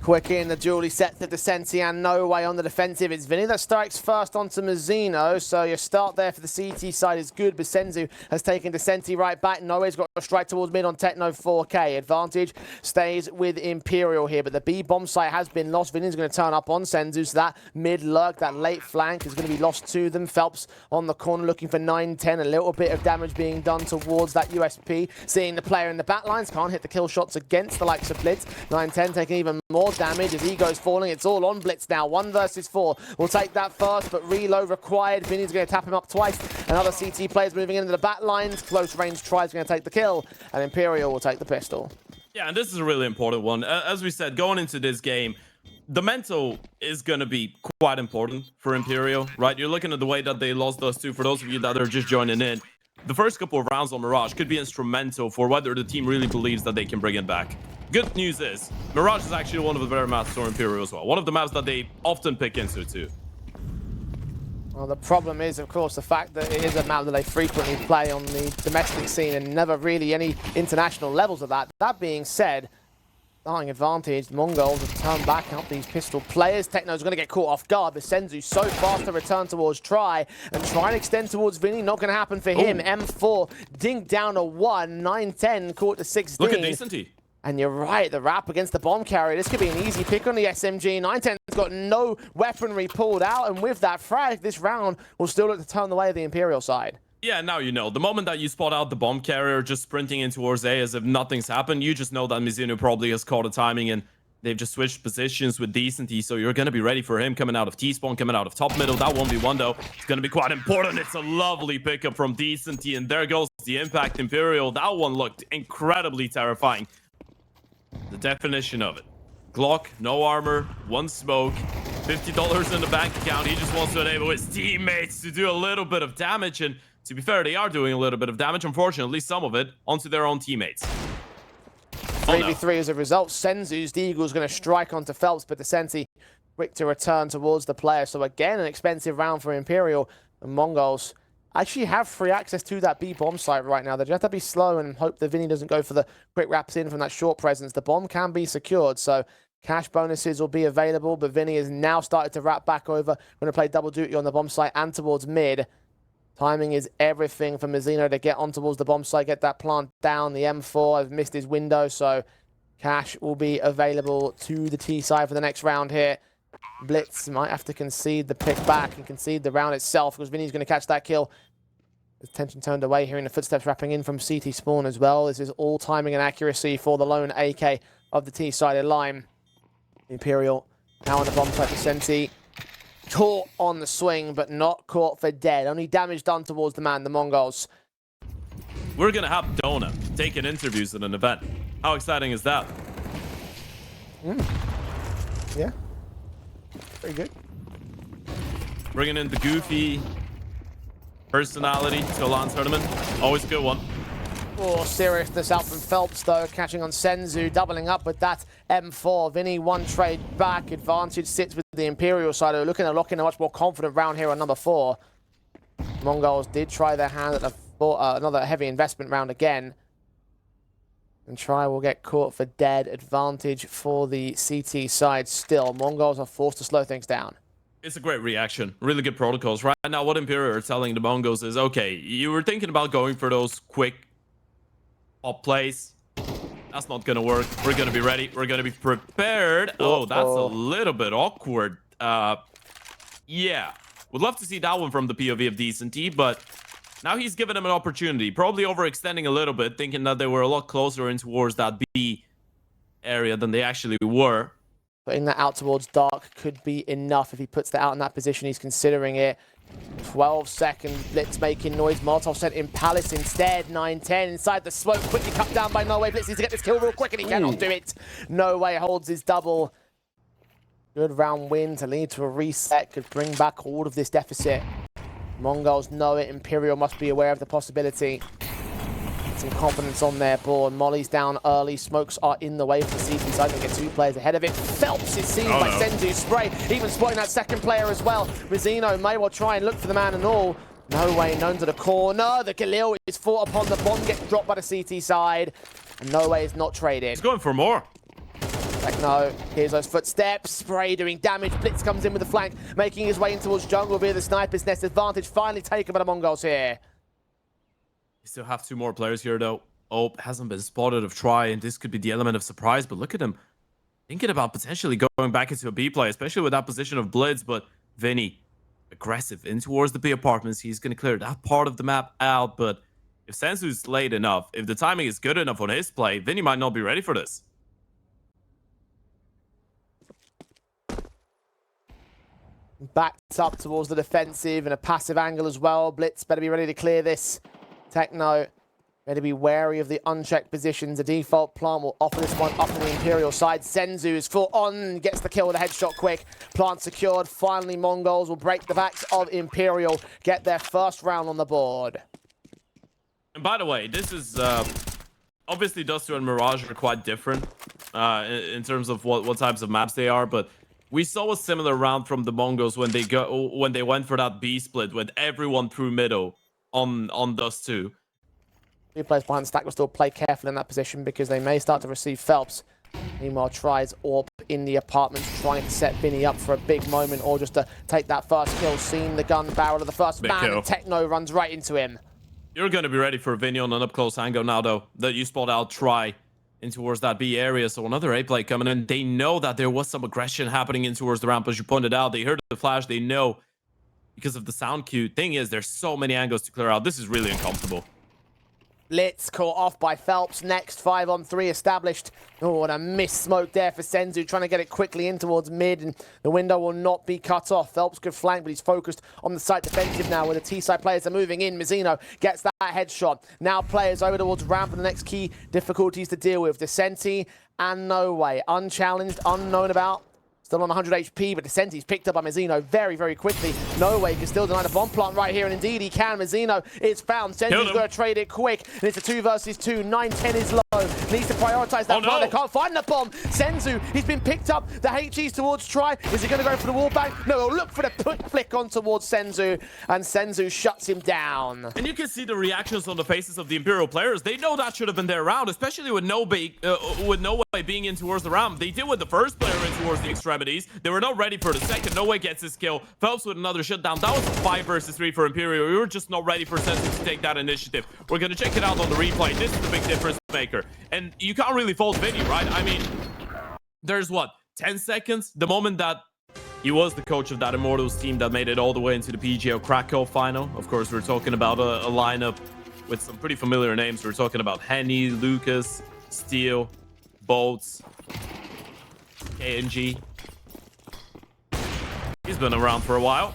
Quick in, the dually set to Descenti and no way on the defensive. It's Vinny that strikes first onto Mazzino, so your start there for the CT side is good, but Senzu has taken Descenti right back. Noe's got a strike towards mid on Techno 4K. Advantage stays with Imperial here, but the B bomb site has been lost. Vinny's going to turn up on Senzu, so that mid lurk, that late flank is going to be lost to them. Phelps on the corner looking for 9-10, a little bit of damage being done towards that USP. Seeing the player in the back lines, can't hit the kill shots against the likes of Blitz. 9-10 taking even more damage as Ego's falling. It's all on Blitz now. 1 versus 4. We'll take that first, but reload required. Vinny's going to tap him up twice. Another CT players moving into the back lines. Close range tries going to take the kill, and Imperial will take the pistol. Yeah, and this is a really important one. As we said, going into this game, the mental is going to be quite important for Imperial, right? You're looking at the way that they lost those 2. For those of you that are just joining in, the first couple of rounds on Mirage could be instrumental for whether the team really believes that they can bring it back. Good news is, Mirage is actually one of the better maps for Imperial as well. One of the maps that they often pick into too. Well, the problem is, of course, the fact that it is a map that they frequently play on the domestic scene and never really any international levels of that. That being said, starting advantage, the MongolZ have turned back out these pistol players. Techno's going to get caught off guard, but Senzu so fast to return towards Try and try and extend towards Vinny. Not going to happen for him. M4 dinked down to 1, 9-10 caught to 16. Look at Decenti. And you're right, the wrap against the bomb carrier. This could be an easy pick on the SMG. 9-10's got no weaponry pulled out, and with that frag, this round will still look to turn the way of the Imperial side. Yeah, now you know. The moment that you spot out the bomb carrier just sprinting in towards A as if nothing's happened, you just know that Mizuno probably has caught the timing and they've just switched positions with Decenti, so you're going to be ready for him coming out of T-spawn, coming out of top middle. That 1v1 though, it's going to be quite important. It's a lovely pickup from Decenti, and there goes the impact Imperial. That one looked incredibly terrifying. The definition of it. Glock, no armor, 1 smoke, $50 in the bank account. He just wants to enable his teammates to do a little bit of damage, and to be fair, they are doing a little bit of damage, unfortunately, some of it, onto their own teammates. 3v3 as a result. Senzu's Deagle's going to strike onto Phelps, but Descenti quick to return towards the player. So again, an expensive round for Imperial. And MongolZ actually have free access to that B bomb site right now. They just have to be slow and hope that Vinny doesn't go for the quick wraps in from that short presence. The bomb can be secured, so cash bonuses will be available, but Vinny has now started to wrap back over. Going to play double duty on the bomb site and towards mid. Timing is everything for Mazzino to get on towards the bomb site, get that plant down. The M4 has missed his window, so cash will be available to the T side for the next round here. Blitz might have to concede the pick back and concede the round itself because Vinny's going to catch that kill. Attention turned away, hearing the footsteps wrapping in from CT spawn as well. This is all timing and accuracy for the lone AK of the T-sided line. Imperial now on the bomb site for Senti. Caught on the swing, but not caught for dead. Only damage done towards the man, the MongolZ. We're going to have Dona taking interviews at an event. How exciting is that? Yeah. Pretty good. Bringing in the goofy personality to a LAN tournament. Always a good one. Oh, seriousness out from Phelps, though, catching on Senzu, doubling up with that M4. Vinny, 1 trade back. Advantage sits with the Imperial side, who are looking to lock in a much more confident round here on number 4. MongolZ did try their hand at another heavy investment round again. And Try will get caught for dead. Advantage for the CT side still. MongolZ are forced to slow things down. It's a great reaction. Really good protocols. Right now, what Imperial are telling the MongolZ is, okay, you were thinking about going for those quick pop plays. That's not going to work. We're going to be ready. We're going to be prepared. Oh, that's a little bit awkward. Yeah. Would love to see that one from the POV of Decent, but now he's given him an opportunity. Probably overextending a little bit, thinking that they were a lot closer in towards that B area than they actually were. Putting that out towards Dark could be enough if he puts that out in that position. He's considering it. 12 seconds, Blitz making noise. Molotov sent in Palace instead. 9-10 inside the smoke. Quickly cut down by No Way. Blitz needs to get this kill real quick, and he cannot do it. No Way holds his double. Good round win to lead to a reset. Could bring back all of this deficit. MongolZ know it. Imperial must be aware of the possibility. Some confidence on their board. Molly's down early. Smokes are in the way for the CT side. They get 2 players ahead of it. Phelps is seen by Senzu's spray. Even spotting that second player as well. Rizino may well try and look for the man and all. No Way known to the corner. The Galil is fought upon. The bomb gets dropped by the CT side. And No Way is not traded. He's going for more. No, here's those footsteps. Spray doing damage. Blitz comes in with the flank, making his way in towards jungle via the sniper's nest. Advantage finally taken by the MongolZ here. You still have 2 more players here, though. Oh, hasn't been spotted of try, and this could be the element of surprise, but look at him thinking about potentially going back into a B play, especially with that position of Blitz, but Vinny, aggressive in towards the B apartments. He's going to clear that part of the map out, but if Senzu's late enough, if the timing is good enough on his play, Vinny might not be ready for this. Backed up towards the defensive and a passive angle as well. Blitz better be ready to clear this. Techno better be wary of the unchecked positions. The default plant will offer this one up on the Imperial side. Senzu is full on, gets the kill with a headshot quick. Plant secured. Finally, MongolZ will break the backs of Imperial, get their first round on the board. And by the way, this is obviously Dust2 and Mirage are quite different in terms of what types of maps they are, but we saw a similar round from the MongolZ when they went for that B split with everyone through middle on Dust2. 2 players behind the stack will still play careful in that position because they may start to receive Phelps. Meanwhile, tries Orp in the apartment, trying to set Vinny up for a big moment or just to take that first kill. Seen the gun barrel of the first man, and Techno runs right into him. You're going to be ready for Vinny on an up-close angle now, though, that you spot out try in towards that B area. So another A play coming in. They know that there was some aggression happening in towards the ramp, as you pointed out. They heard the flash. They know because of the sound cue. Thing is, there's so many angles to clear out. This is really uncomfortable. Blitz caught off by Phelps. Next 5-on-3 established. Oh, and a missed smoke there for Senzu, trying to get it quickly in towards mid, and the window will not be cut off. Phelps could flank, but he's focused on the site defensive now, where the T-side players are moving in. Mizzino gets that headshot. Now players over towards ramp, and the next key difficulties to deal with. Descenti and No Way, unchallenged, unknown about. Still on 100 HP, but Descenti's picked up by Mizzino very, very quickly. No Way can still deny the bomb plant right here, and indeed he can. Mizzino is found. Senzu's going to trade it quick, and it's a 2 versus 2. 9-10 is low. Needs to prioritize that plant. They can't find the bomb. Senzu, he's been picked up. The HE's towards try. Is he going to go for the wall bang? No, he'll look for the flick on towards Senzu, and Senzu shuts him down. And you can see the reactions on the faces of the Imperial players. They know that should have been their round, especially with No Way being in towards the round. They did with the first player in towards the extremities. They were not ready for the second. No Way gets his kill. Phelps with another shutdown. That was a 5 versus 3 for Imperial. We were just not ready for Senzu to take that initiative. We're going to check it out on the replay. This is the big difference maker. And you can't really fault Vinny, right? I mean, there's what, 10 seconds? The moment that he was the coach of that Immortals team that made it all the way into the PGO Krakow final. Of course, we're talking about a lineup with some pretty familiar names. We're talking about Henny, Lucas, Steel, Bolts, KNG. He's been around for a while.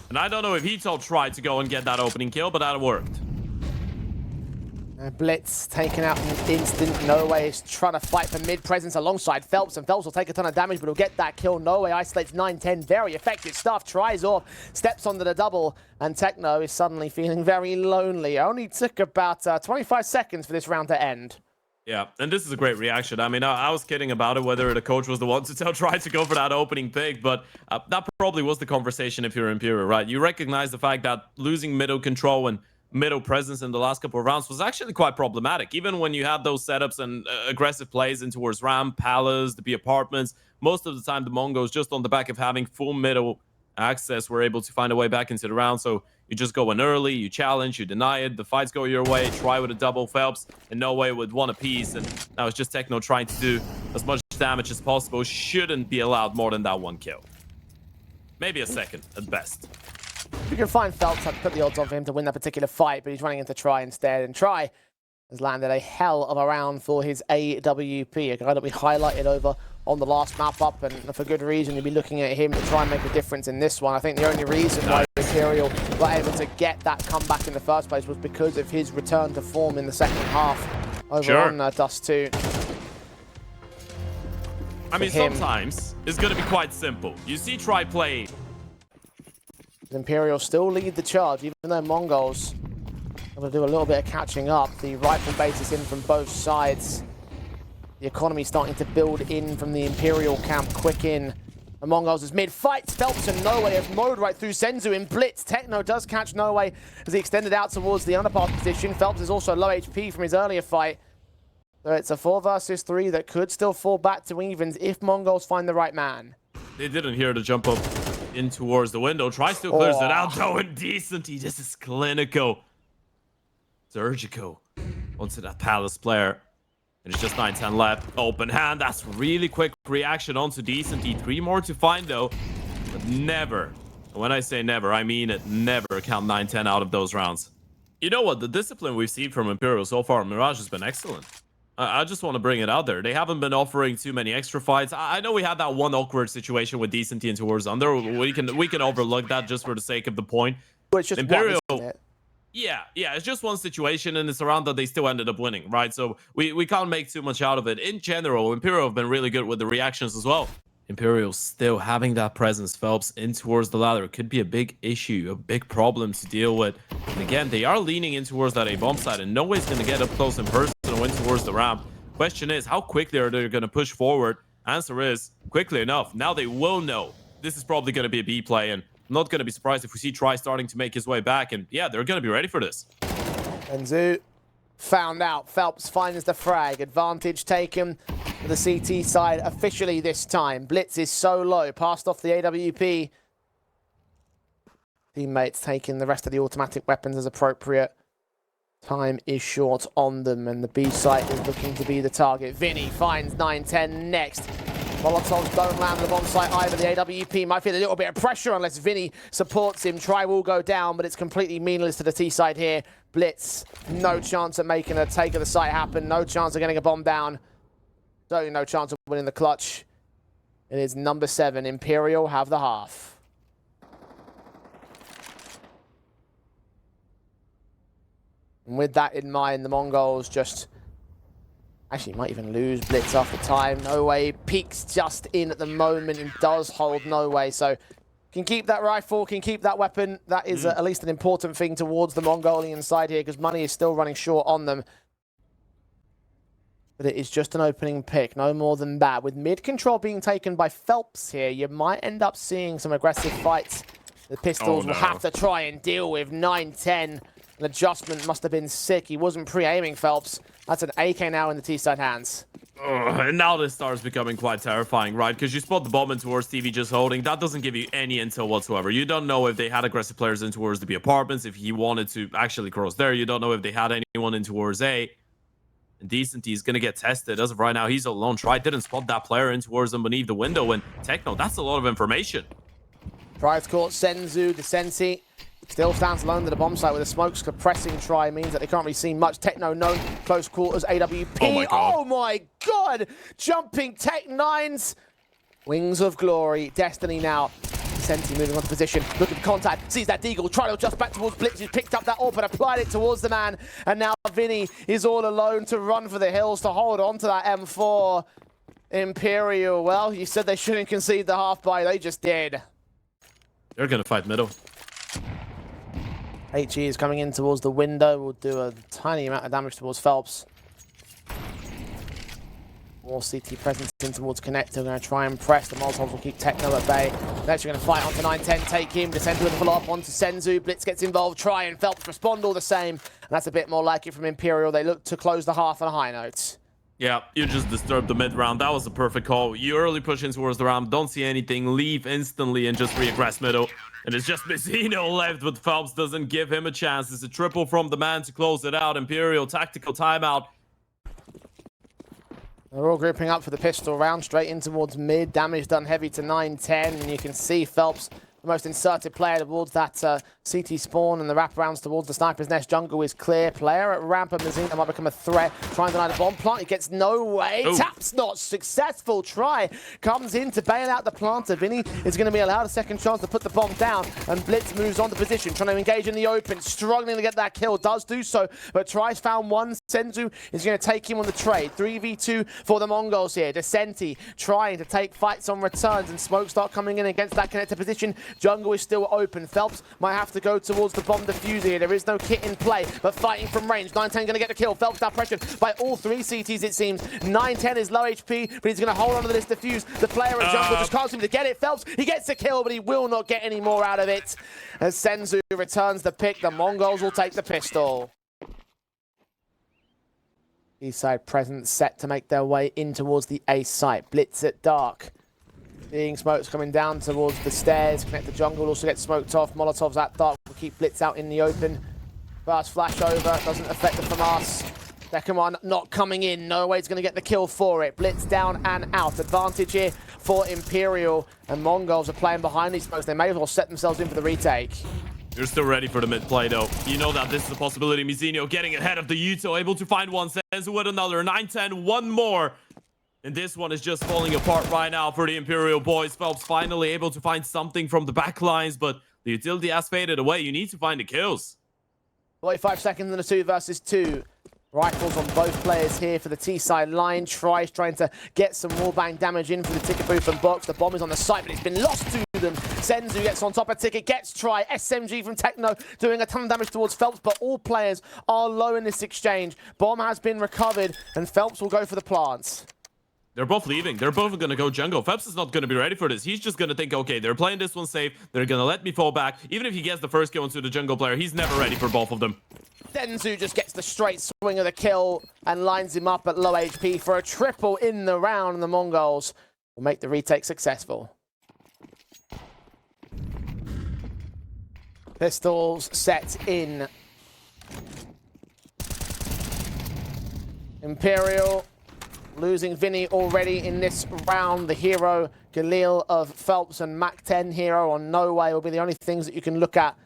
And I don't know if he tried to go and get that opening kill, but that worked. Blitz taken out in an instant. No Way is trying to fight for mid presence alongside Phelps, and Phelps will take a ton of damage, but he'll get that kill. No Way isolates 9-10. Very effective stuff. Tries off, steps onto the double, and Techno is suddenly feeling very lonely. Only took about 25 seconds for this round to end. Yeah, and this is a great reaction. I mean, I was kidding about it, whether the coach was the one to try to go for that opening pick, but that probably was the conversation if you're Imperial, right? You recognize the fact that losing middle control and middle presence in the last couple of rounds was actually quite problematic. Even when you had those setups and aggressive plays in towards ramp, palace, the B apartments, most of the time the MongolZ just on the back of having full middle access, were able to find a way back into the round. So you just go in early, you challenge, you deny it, the fights go your way, try with a double Phelps, and no way with one apiece. And now it's just Techno trying to do as much damage as possible. Shouldn't be allowed more than that one kill. Maybe a second at best. You can find Phelps, I'd put the odds on for him to win that particular fight, but he's running into Try instead, and Try has landed a hell of a round for his AWP, a guy that we highlighted over on the last map up, and for good reason. You'll be looking at him to try and make a difference in this one. I think the only reason why Imperial were able to get that comeback in the first place was because of his return to form in the second half over on Dust 2. I mean, sometimes it's going to be quite simple. You see Try play. Imperial still lead the charge, even though MongolZ able to do a little bit of catching up. The rifle base is in from both sides. The economy starting to build in from the Imperial camp. Quick in. And MongolZ is mid-fight. Phelps and No Way have mowed right through Senzu in blitz. Techno does catch No Way as he extended out towards the underpass position. Phelps is also low HP from his earlier fight. So it's a 4 versus 3 that could still fall back to evens if MongolZ find the right man. They didn't hear the jump up in towards the window. Try still clears it out though, and decently. This is clinical. Surgical onto that Palace player. And it's just 9-10 left. Open hand. That's really quick reaction onto Decently. 3 more to find though. But never, when I say never, I mean it, never count 9-10 out of those rounds. You know what? The discipline we've seen from Imperial so far, Mirage, has been excellent. I just want to bring it out there. They haven't been offering too many extra fights. I know we had that one awkward situation with Decently and towards Under. We can overlook that just for the sake of the point. But it's just Imperial. one, isn't it? Yeah, it's just one situation, and it's a round that they still ended up winning, right? So we can't make too much out of it. In general, Imperial have been really good with the reactions as well. Imperial still having that presence, Phelps, in towards the ladder could be a big issue, a big problem to deal with. And again, they are leaning in towards that A-bomb side, and no way's going to get up close in person and win towards the ramp. Question is, how quickly are they going to push forward? Answer is, quickly enough. Now they will know this is probably going to be a B play, and I'm not going to be surprised if we see Try starting to make his way back. And yeah, they're going to be ready for this. Senzu found out. Phelps finds the frag. Advantage taken for the CT side officially this time. Blitz is so low. Passed off the AWP. Teammates taking the rest of the automatic weapons as appropriate. Time is short on them, and the B site is looking to be the target. Vinny finds 9-10 next. Molotovs don't land the bomb site either. The AWP might feel a little bit of pressure unless Vinny supports him. Try will go down, but it's completely meaningless to the T side here. Blitz, no chance of making a take of the site happen. No chance of getting a bomb down. Certainly no chance of winning the clutch. It is number 7. Imperial have the half. And with that in mind, the MongolZ just... Actually, might even lose Blitz after time. No Way peeks just in at the moment and does hold No Way. So can keep that rifle, can keep that weapon. That is at least an important thing towards the Mongolian side here, because money is still running short on them. But it is just an opening pick, no more than that. With mid control being taken by Phelps here, you might end up seeing some aggressive fights. The Pistols will have to try and deal with 9-10. An adjustment must have been sick. He wasn't pre-aiming, Phelps. That's an AK now in the T-side hands. And now this starts becoming quite terrifying, right? Because you spot the bomb in towards TV just holding. That doesn't give you any intel whatsoever. You don't know if they had aggressive players in towards the B apartments, if he wanted to actually cross there. You don't know if they had anyone in towards A. And Decently is going to get tested. As of right now, he's alone. Try didn't spot that player in towards them beneath the window. And Techno, that's a lot of information. Tries caught Senzu, Desensi. Still stands alone to the bomb site with the smoke suppressing Try means that they can't really see much. Techno known, close quarters, AWP. Oh my god! Jumping Tech 9s. Wings of Glory, Destiny now. Senti moving on to position, looking for contact, sees that Deagle, try to adjust back towards Blitz, he's picked up that AWP and applied it towards the man. And now Vinny is all alone to run for the hills to hold on to that M4. Imperial, well, you said they shouldn't concede the half buy, they just did. They're going to fight middle. HE is coming in towards the window. Will do a tiny amount of damage towards Phelps. More CT presence in towards Connector. Going to try and press. The Molotovs will keep Techno at bay. They're actually going to fight onto 9-10. Take him. Descend with a follow-up onto Senzu. Blitz gets involved. Try and Phelps respond all the same. And that's a bit more like it from Imperial. They look to close the half on a high note. Yeah, you just disturbed the mid round. That was a perfect call. You early push in towards the round, don't see anything, leave instantly and just reaggress middle. And it's just Mizzino left, but Phelps doesn't give him a chance. It's a triple from the man to close it out. Imperial tactical timeout. They're all grouping up for the pistol round, straight in towards mid. Damage done heavy to 9-10, and you can see Phelps, the most inserted player towards that CT spawn, and the wraparounds towards the sniper's nest. Jungle is clear. Player at ramp, and Mizzino might become a threat. Trying to deny the bomb plant. He gets no way. Ooh. Tap's not successful. Try comes in to bail out the planter. Vinny is going to be allowed a second chance to put the bomb down, and Blitz moves on to position, trying to engage in the open, struggling to get that kill. Does do so, but tries found one. Senzu is going to take him on the trade. 3v2 for the Mongols here. Descenti trying to take fights on returns, and smoke start coming in against that connected position. Jungle is still open. Phelps might have to go towards the bomb diffuser here. There is no kit in play, but fighting from range. 9-10 going to get the kill. Phelps now pressured by all three CTs, it seems. 9-10 is low HP, but he's going to hold on to this diffuse. The player at Jungle just can't seem to get it. Phelps, he gets the kill, but he will not get any more out of it. As Senzu returns the pick, the Mongols will take the pistol. Eastside presence set to make their way in towards the A site. Blitz at dark. Seeing smokes coming down towards the stairs. Connect the jungle, also gets smoked off. Molotovs at dark will keep Blitz out in the open. Fast flash over, doesn't affect the FAMAS. Second one not coming in. No way he's going to get the kill for it. Blitz down and out. Advantage here for Imperial. And MongolZ are playing behind these smokes. They may as well set themselves in for the retake. You're still ready for the mid play though. You know that this is a possibility. Mizzino getting ahead of the Yuto, able to find one. Senzu with another. 9-10, one more. And this one is just falling apart right now for the Imperial boys. Phelps finally able to find something from the back lines, but the utility has faded away. You need to find the kills. 45 seconds in a 2 versus 2. Rifles on both players here for the T-side line. Trying to get some wallbang damage in for the ticket booth and box. The bomb is on the site, but it's been lost to them. Senzu gets on top of ticket, gets try. SMG from Techno doing a ton of damage towards Phelps, but all players are low in this exchange. Bomb has been recovered, and Phelps will go for the plants. They're both leaving. They're both going to go jungle. Phelps is not going to be ready for this. He's just going to think, okay, they're playing this one safe. They're going to let me fall back. Even if he gets the first kill into the jungle player, he's never ready for both of them. Senzu just gets the straight swing of the kill and lines him up at low HP for a triple in the round, and the Mongols will make the retake successful. Pistols set in. Imperial losing Vinny already in this round. The hero, Galil of Phelps, and Mac 10 hero on No Way will be the only things that you can look at.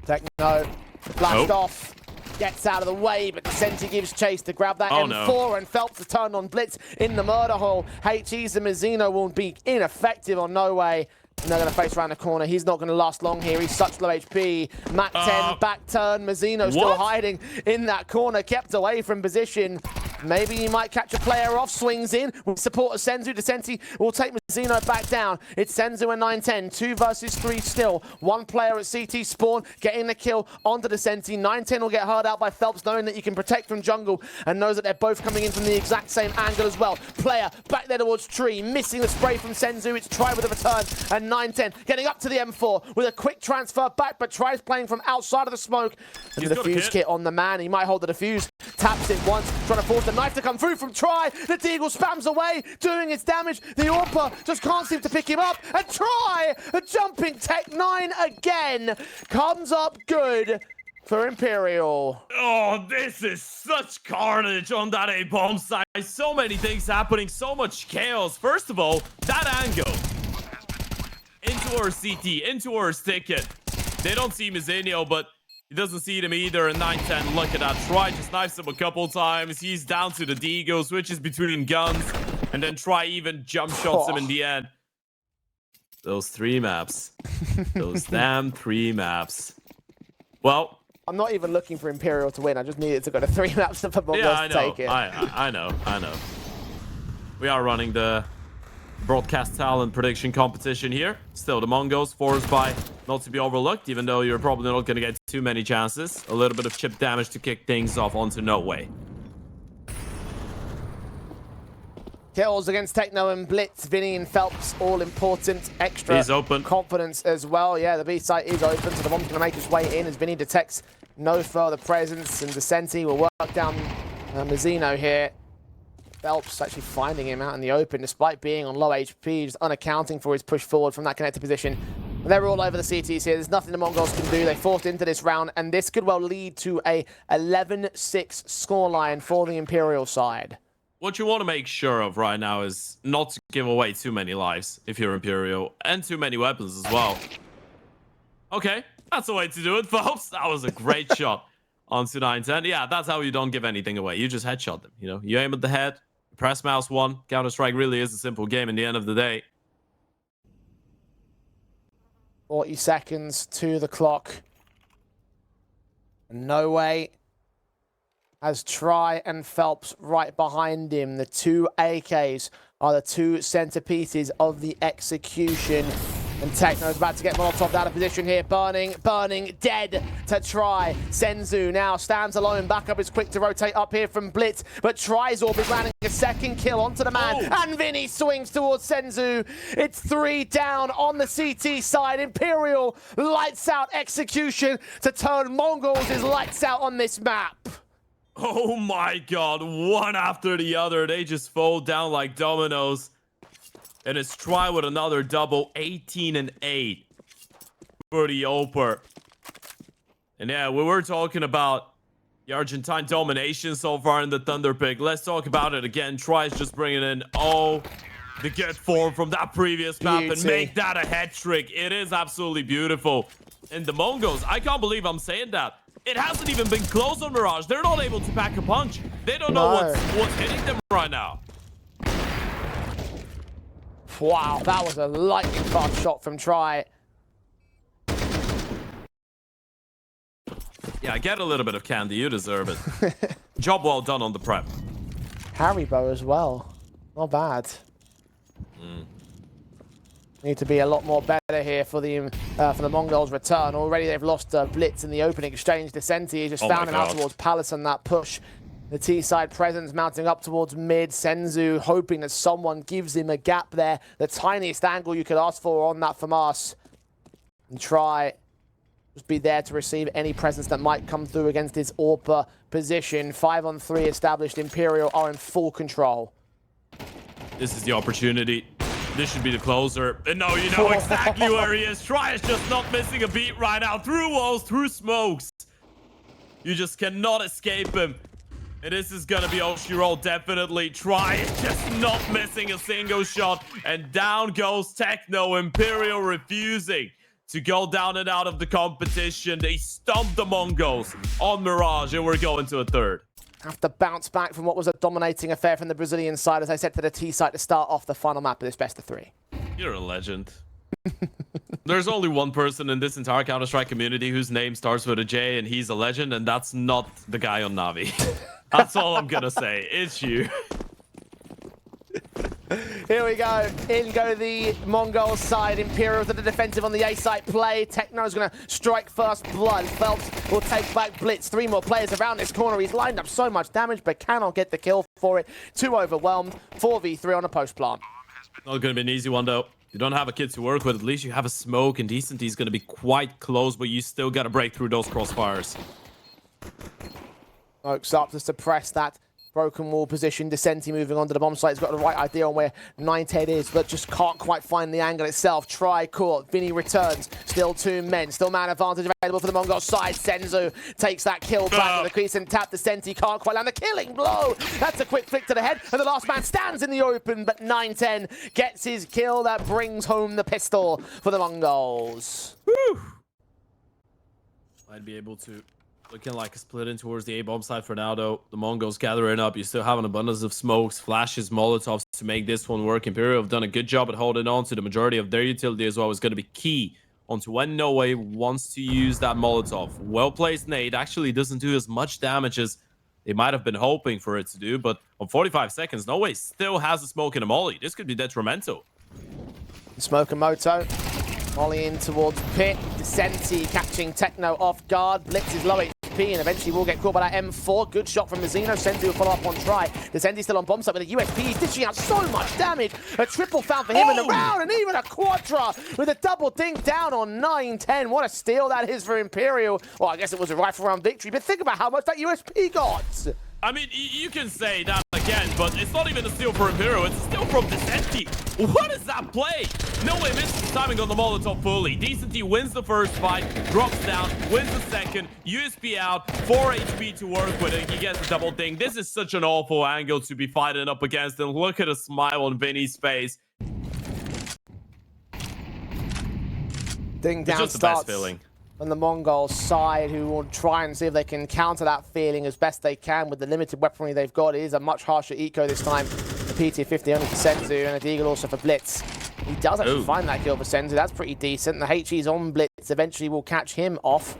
Techno flashed off, gets out of the way, but Descenti gives chase to grab that M4, and Phelps to turn on Blitz in the murder hole. HE's and Mizzino will be ineffective on No Way. And they're going to face around the corner. He's not going to last long here. He's such low HP. Mac 10, back turn. Mizzino still hiding in that corner, kept away from position. Maybe he might catch a player off, swings in with support of Senzu. Descenti will take Mizzino back down. It's Senzu and 9-10, 2 versus 3 still. One player at CT spawn, getting the kill onto Descenti. 9-10 will get hard out by Phelps, knowing that you can protect from jungle, and knows that they're both coming in from the exact same angle as well. Player back there towards tree, missing the spray from Senzu. It's Try with a return, and 9-10 getting up to the M4 with a quick transfer back, but Try's playing from outside of the smoke. And the defuse kit on the man. He might hold the defuse, taps it once, trying to force the knife to come through from Try. The Deagle spams away, doing its damage. The Orpa just can't seem to pick him up. And Try, a jumping Tech 9 again, comes up good for Imperial. Oh, this is such carnage on that A-bomb side. So many things happening, so much chaos. First of all, that angle into our CT, into our ticket. They don't see Mizzino, but he doesn't see them either. And 9-10, look at that. Try just knifes him a couple times. He's down to the Deagle, switches between guns, and then Try even jump shots him in the end. Those 3 maps. Those damn 3 maps. Well, I'm not even looking for Imperial to win. I just needed to go to 3 maps for MongolZ to take it. I know. We are running the broadcast talent prediction competition here. Still, the MongolZ forced by not to be overlooked, even though you're probably not going to get too many chances. A little bit of chip damage to kick things off onto No Way. Kills against Techno and Blitz, Vinny and Phelps, all important. Extra He's open. Confidence as well. Yeah, the B site is open, so the bomb's going to make its way in as Vinny detects no further presence, and Descenti will work down Mazzino here. Phelps actually finding him out in the open, despite being on low HP, just unaccounting for his push forward from that connected position. They're all over the CTs here. There's nothing the Mongols can do. They forced into this round, and this could well lead to a 11-6 scoreline for the Imperial side. What you want to make sure of right now is not to give away too many lives if you're Imperial, and too many weapons as well. Okay, that's the way to do it, folks. That was a great shot onto 910. Yeah, that's how you don't give anything away. You just headshot them, you know? You aim at the head, press mouse 1. Counter-Strike really is a simple game in the end of the day. 40 seconds to the clock. No way. As Try and Phelps right behind him. The two AKs are the two centerpieces of the execution. And Techno's about to get Molotov out of position here. Burning, dead to Try. Senzu now stands alone. Backup is quick to rotate up here from Blitz. But Try's all be landing a second kill onto the man. Oh. And Vinny swings towards Senzu. It's 3 down on the CT side. Imperial lights out execution to turn MongolZ lights out on this map. Oh my god, one after the other. They just fall down like dominoes. And it's Try with another double, 18-8 for the Oper. And yeah, we were talking about the Argentine domination so far in the Thunderpick. Let's talk about it again. Try's just bringing in the good form from that previous map and make that a hat trick. It is absolutely beautiful. And the MongolZ, I can't believe I'm saying that. It hasn't even been close on Mirage. They're not able to pack a punch. They don't know what's hitting them right now. Wow, that was a lightning fast shot from Try. Yeah, get a little bit of candy. You deserve it. Job well done on the prep. Haribo as well. Not bad. Need to be a lot more better here for the MongolZ return. Already they've lost Blitz in the opening exchange. Descenti just found him out towards Palace on that push. The T-side presence mounting up towards mid. Senzu hoping that someone gives him a gap there. The tiniest angle you could ask for on that FAMAS. And Try just be there to receive any presence that might come through against his AWPer position. 5-on-3 established. Imperial are in full control. This is the opportunity. This should be the closer. And no, you know exactly where he is. Try is just not missing a beat right now. Through walls, through smokes. You just cannot escape him. And this is going to be Oshiro, definitely. Try is just not missing a single shot. And down goes Techno. Imperial refusing to go down and out of the competition. They stumped the MongolZ on Mirage, and we're going to a third. Have to bounce back from what was a dominating affair from the Brazilian side, as I said to the T side to start off the final map of this best of 3. You're a legend. There's only one person in this entire Counter-Strike community whose name starts with a J, and he's a legend, and that's not the guy on Navi. That's all I'm gonna say. It's you. Here we go. In go the Mongol side. Imperial to the defensive on the A site play. Techno's going to strike first blood. Phelps will take back Blitz. 3 more players around this corner. He's lined up so much damage, but cannot get the kill for it. Too overwhelmed. 4v3 on a post plant. Not going to be an easy one, though. You don't have a kid to work with. At least you have a smoke, and Decent is going to be quite close, but you still got to break through those crossfires. Smokes up to suppress that broken wall position. Descenti moving on to the bomb site. He's got the right idea on where 910 is, but just can't quite find the angle itself. Try caught. Vinny returns. Still 2 men. Still man advantage available for the MongolZ side. Senzu takes that kill back with the crease and tap. Descenti can't quite land the killing blow. That's a quick flick to the head, and the last man stands in the open, but 910 gets his kill. That brings home the pistol for the MongolZ. Woo! Might be able to. Looking like a split in towards the A-bomb side for now, though. The MongolZ gathering up. You still have an abundance of smokes, flashes, molotovs to make this one work. Imperial have done a good job at holding on to the majority of their utility as well. Is going to be key onto when No Way wants to use that molotov. Well-placed nade actually doesn't do as much damage as they might have been hoping for it to do, but on 45 seconds, No Way still has a smoke and a molly. This could be detrimental. Smoke and Moto. Molly in towards Pit. Descenti catching Techno off guard. Blitz is low HP. USP and eventually will get caught by that M4. Good shot from Mazzino. Senzu will follow up on try. Descendi's still on bomb site with a USP. He's dishing out so much damage. A triple found for him in the round, and even a quadra with a double dink down on 9-10. What a steal that is for Imperial. Well, I guess it was a rifle round victory, but think about how much that USP got. I mean, you can say that again, but it's not even a steal for Imperial. It's a steal from Decenti. What is that play? No way misses timing on the Molotov fully. Decenti wins the first fight, drops down, wins the second, USP out, 4 HP to work with, and he gets a double ding. This is such an awful angle to be fighting up against, and look at the smile on Vinny's face. Ding down just the starts best feeling. On the MongolZ side, who will try and see if they can counter that feeling as best they can with the limited weaponry they've got. It is a much harsher eco this time. The PT-50 only for Senzu, and a Deagle also for Blitz. He does actually find that kill for Senzu. That's pretty decent. The HE's on Blitz eventually will catch him off.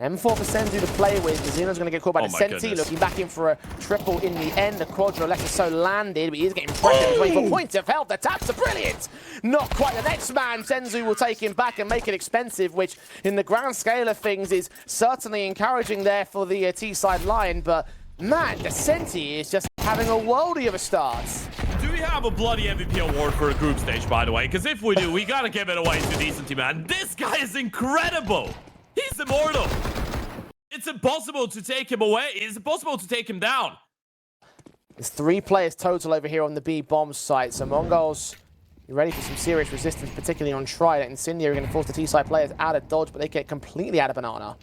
M4 for Senzu to play with. Zeno's going to get caught by the Senti, looking back in for a triple in the end. The quadra left is so landed, but he is getting pressured. 24 points of health. The taps are brilliant. Not quite the next man. Senzu will take him back and make it expensive, which in the grand scale of things is certainly encouraging there for the T-side line. But man, the Senti is just having a worldie of a start. Do we have a bloody MVP award for a group stage, by the way? Because if we do, we got to give it away to Decenti, man. This guy is incredible. He's immortal. It's impossible to take him away. It's impossible to take him down. There's 3 players total over here on the B bomb site. So MongolZ, you're ready for some serious resistance, particularly on Trident. Incendiary are going to force the T-side players out of dodge, but they get completely out of banana.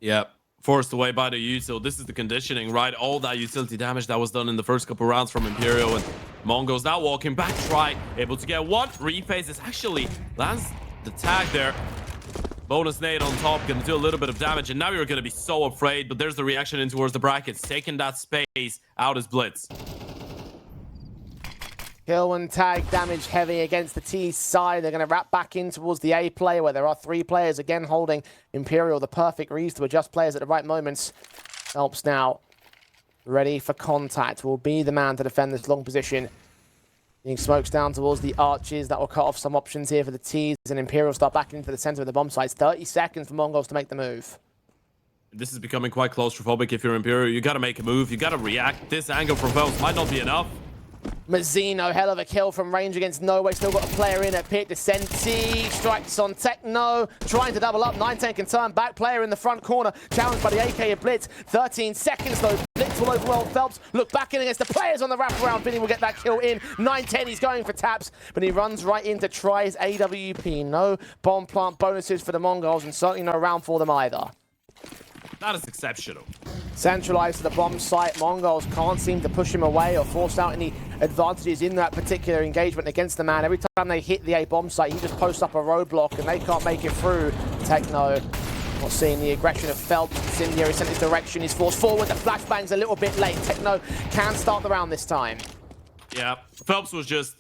Yep. Forced away by the util. This is the conditioning, right? All that utility damage that was done in the first couple rounds from Imperial, and MongolZ now walking back. Try able to get one. Rephases actually lands the tag there. Bonus nade on top, gonna do a little bit of damage, and now you're gonna be so afraid, but there's the reaction in towards the brackets, taking that space out as Blitz. Kill and tag damage heavy against the T side. They're gonna wrap back in towards the A play where there are 3 players again holding Imperial. The perfect reads to adjust players at the right moments. Helps now. Ready for contact. Will be the man to defend this long position. Being smokes down towards the arches. That will cut off some options here for the T's, and Imperial start back into the center of the bomb sites. 30 seconds for MongolZ to make the move. This is becoming quite claustrophobic if you're Imperial. You gotta make a move. You gotta react. This angle from Phelps might not be enough. Mazzino, hell of a kill from range against No Way. Still got a player in at pit. Descenti strikes on Techno. Trying to double up. 9-10 can turn back. Player in the front corner. Challenged by the AK of Blitz. 13 seconds though. Blitz will overwhelm Phelps. Look back in against the players on the wraparound. Vinny will get that kill in. 9-10, he's going for taps, but he runs right in to try his AWP. No bomb plant bonuses for the MongolZ, and certainly no round for them either. That is exceptional. Centralized to the bomb site. MongolZ can't seem to push him away or force out any advantages in that particular engagement against the man. Every time they hit the A bomb site, he just posts up a roadblock and they can't make it through. Techno not seeing the aggression of Phelps. Incendiary sent his direction. He's forced forward. The flashbang's a little bit late. Techno can start the round this time. Yeah, Phelps was just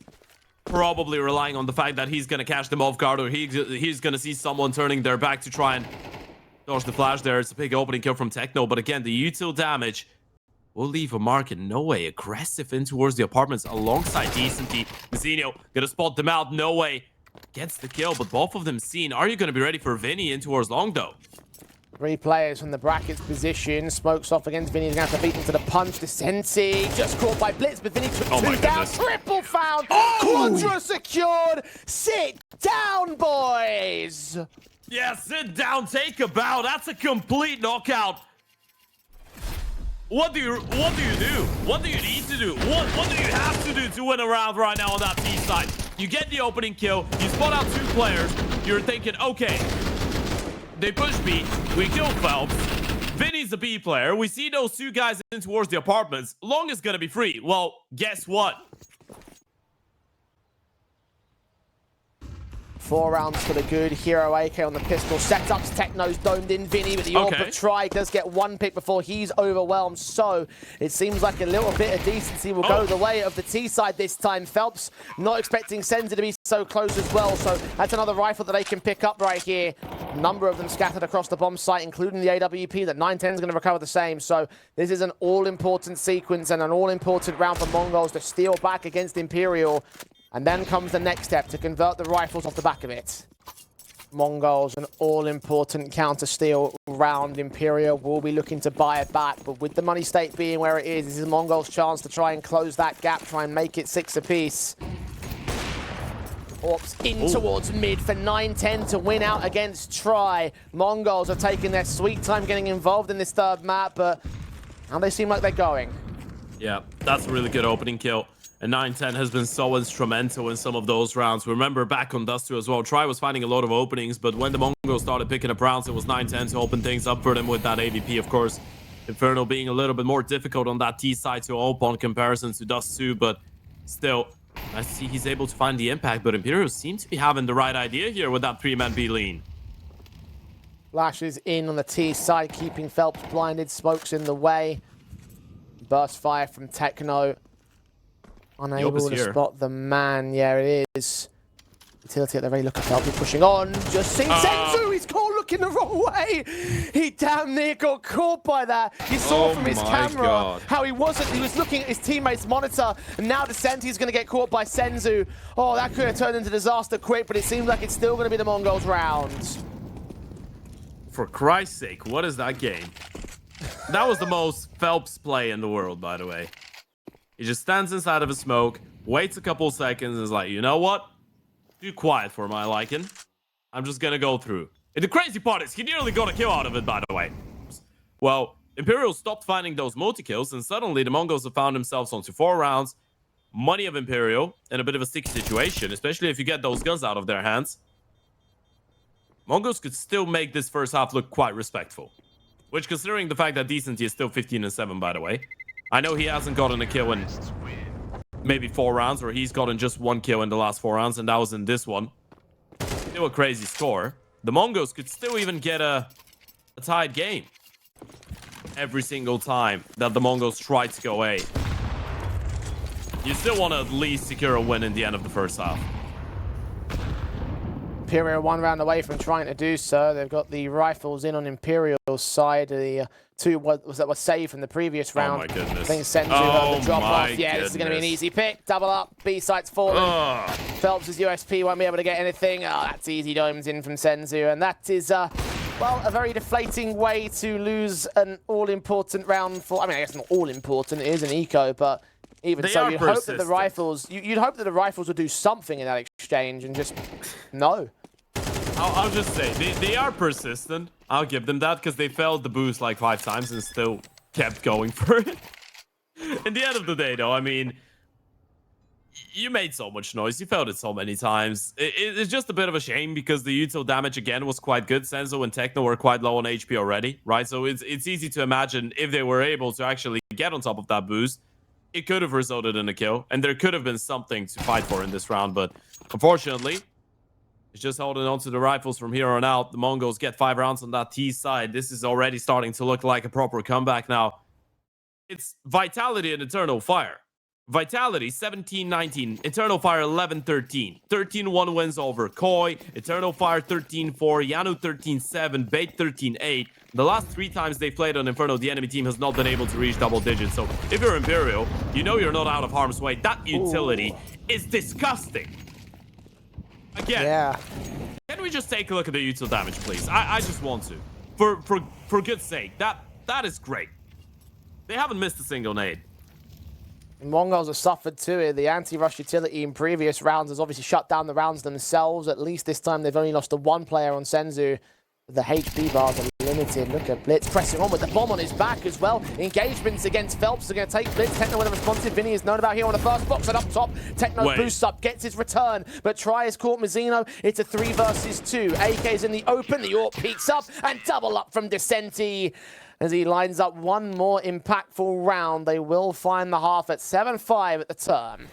probably relying on the fact that he's going to catch them off guard, or he's going to see someone turning their back to try and dodge the flash there. It's a big opening kill from Techno, but again, the util damage will leave a mark in No Way. Aggressive in towards the apartments alongside Decenti. Mazzino gonna spot them out. No Way gets the kill, but both of them seen. Are you gonna be ready for Vinny in towards long though? 3 players from the brackets position. Smokes off against Vinny. He's going to have to beat him to the punch. Descenti just caught by Blitz, but Vinny took 2 down. Triple found. Quadra secured. Sit down, boys. Yeah, sit down, take a bow. That's a complete knockout. What do you do? What do you need to do? What do you have to do to win a round right now on that T side? You get the opening kill, you spot out 2 players, you're thinking, okay, they push B, we kill Phelps, Vinny's a B player, we see those 2 guys in towards the apartments, Long is gonna be free. Well, guess what? 4 rounds for the good. Hero AK on the pistol. Setups, Techno's domed in. Vinny with the AWP of try does get 1 pick before he's overwhelmed. So it seems like a little bit of decency will go the way of the T side this time. Phelps not expecting Senza to be so close as well. So that's another rifle that they can pick up right here. A number of them scattered across the bomb site, including the AWP. That 910 is going to recover the same. So this is an all-important sequence and an all-important round for MongolZ to steal back against Imperial. And then comes the next step to convert the rifles off the back of it. MongolZ, an all-important counter-steal round. Imperial will be looking to buy it back, but with the money state being where it is, this is MongolZ's chance to try and close that gap, try and make it 6 apiece. Orps in towards mid for 9-10 to win out against Try. MongolZ are taking their sweet time getting involved in this third map, but now they seem like they're going. Yeah, that's a really good opening kill. And 9-10 has been so instrumental in some of those rounds. Remember back on Dust 2 as well, Try was finding a lot of openings, but when the MongolZ started picking up rounds, it was 9-10 to open things up for them with that AVP, of course. Inferno being a little bit more difficult on that T side to open in comparison to Dust 2, but still, I see he's able to find the impact, but Imperial seems to be having the right idea here with that 3-man B lean. Lashes in on the T side, keeping Phelps blinded, smokes in the way. Burst fire from Techno. Unable to spot the man. Yeah, it is. Utility at the very look at Phelps pushing on. Just seen Senzu. He's caught looking the wrong way. He damn near got caught by that. You saw from his camera how he wasn't. He was looking at his teammates' monitor, and now Descenti's going to get caught by Senzu. Oh, that could have turned into disaster quick, but it seems like it's still going to be the MongolZ round. For Christ's sake, what is that game? That was the most Phelps play in the world, by the way. He just stands inside of a smoke, waits a couple seconds, and is like, you know what? Too quiet for my liking. I'm just gonna go through. And the crazy part is, he nearly got a kill out of it, by the way. Well, Imperial stopped finding those multi-kills, and suddenly the MongolZ have found themselves onto 4 rounds. Money of Imperial in a bit of a sticky situation, especially if you get those guns out of their hands. MongolZ could still make this first half look quite respectful. Which, considering the fact that Decency is still 15-7, by the way. I know he hasn't gotten a kill in maybe 4 rounds, or he's gotten just 1 kill in the last 4 rounds, and that was in this one. Still a crazy score. The MongolZ could still even get a tied game. Every single time that the MongolZ try to go A. You still want to at least secure a win in the end of the first half. Imperial 1 round away from trying to do so. They've got the rifles in on Imperial's side. The 2 that was saved from the previous round. Oh my goodness. I think Senzu heard the drop off. Yeah, this is going to be an easy pick. Double up. B site's falling. Phelps' USP won't be able to get anything. Oh, that's easy domes in from Senzu. And that is, well, a very deflating way to lose an all-important round for... I mean, I guess not all-important. It is an eco, but... Even so, you'd hope that the rifles, you'd hope that the rifles would do something in that exchange, and just no. I'll just say they are persistent. I'll give them that because they failed the boost like 5 times and still kept going for it. In the end of the day, though, I mean, you made so much noise. You failed it so many times. It's just a bit of a shame because the util damage again was quite good. Senzo and Techno were quite low on HP already, right? So it's easy to imagine if they were able to actually get on top of that boost. It could have resulted in a kill, and there could have been something to fight for in this round, but unfortunately, it's just holding on to the rifles from here on out. The MongolZ get 5 rounds on that T side. This is already starting to look like a proper comeback now. It's Vitality and Eternal Fire. Vitality 17-19, Eternal Fire 11-13, 13-1 wins over Koi, Eternal Fire 13-4, Yanu 13-7, Bait 13-8. The last 3 times they played on Inferno, the enemy team has not been able to reach double digits. So if you're Imperial, you know you're not out of harm's way. That utility is disgusting. Again, can we just take a look at the util damage, please? I just want to. For good's sake, that is great. They haven't missed a single nade. MongolZ have suffered too. The anti-rush utility in previous rounds has obviously shut down the rounds themselves. At least this time they've only lost to 1 player on Senzu. The HP bars are limited. Look at Blitz pressing on with the bomb on his back as well. Engagements against Phelps are going to take Blitz. Techno with a responsive. Vinny is known about here on the first box, and up top, Techno boosts up, gets his return, but Try has caught Mazzino. It's a 3 versus 2. AK's in the open. The AWP peeks up, and double up from Descenti. As he lines up one more impactful round, they will find the half at 7-5 at the turn.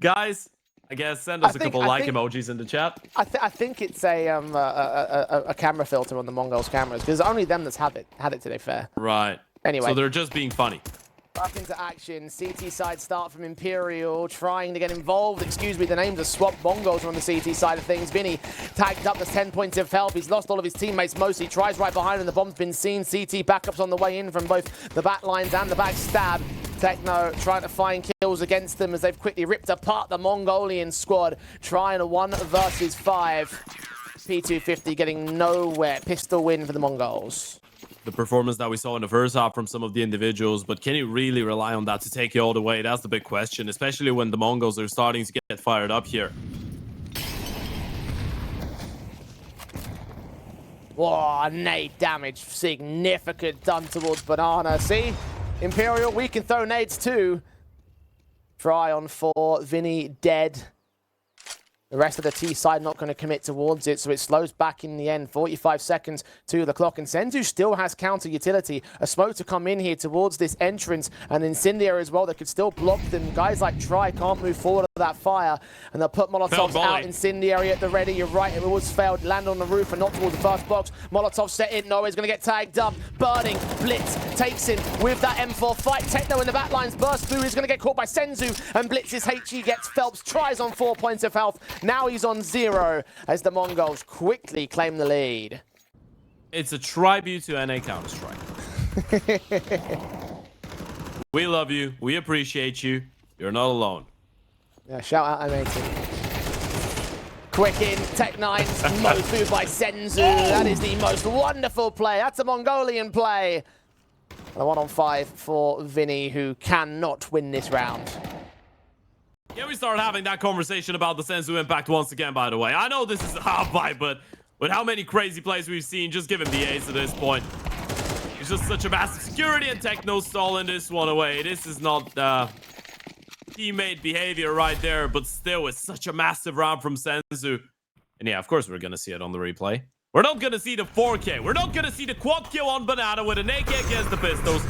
Guys, I guess send us a couple like emojis in the chat. I think it's a camera filter on the MongolZ cameras, because only them that's had it, to be fair. Right. Anyway. So they're just being funny. Back into action. CT side start from Imperial, trying to get involved. Excuse me, the names are swapped. MongolZ are on the CT side of things. Vinny tagged up. There's 10 points of help. He's lost all of his teammates mostly. Tries right behind him. The bomb's been seen. CT backups on the way in from both the back lines and the back stab. Techno trying to find kills against them as they've quickly ripped apart the Mongolian squad, trying a 1 versus 5. P250 getting nowhere. Pistol win for the MongolZ. The performance that we saw in the first half from some of the individuals, but can you really rely on that to take you all the way? That's the big question, especially when the MongolZ are starting to get fired up here. Whoa, nade damage, significant done towards Banana. See, Imperial, we can throw nades too. Try on 4, Vinny dead. The rest of the T side not going to commit towards it, so it slows back in the end. 45 seconds to the clock, and senzu still has counter utility. A smoke to come in here towards this entrance, and Incendiary as well that could still block them. Guys like Try can't move forward to that fire, and they'll put Molotovs out. Incendiary at the ready. You're right, it was failed. Land on the roof and not towards the first box. Molotov set in. No, he's going to get tagged up. Burning. Blitz takes him with that M4 fight. Techno in the back lines. Burst through. He's going to get caught by senzu, and Blitz's HE gets Phelps. Tries on 4 points of health. Now he's on 0 as the MongolZ quickly claim the lead. It's a tribute to NA Counter-Strike. We love you. We appreciate you. You're not alone. Yeah, shout out NA team. Quick in, Tech9's mowed through by senzu. That is the most wonderful play. That's a Mongolian play. And a 1-on-5 for Vinny, who cannot win this round. Yeah, we started having that conversation about the senzu impact once again, by the way. I know this is a half bite, but with how many crazy plays we've seen, just give him the ace at this point. It's just such a massive security, and Techno stalling this one away. This is not teammate behavior right there, but still, it's such a massive round from senzu. And yeah, of course, we're going to see it on the replay. We're not going to see the 4K. We're not going to see the quad kill on Banana with an AK against the pistols.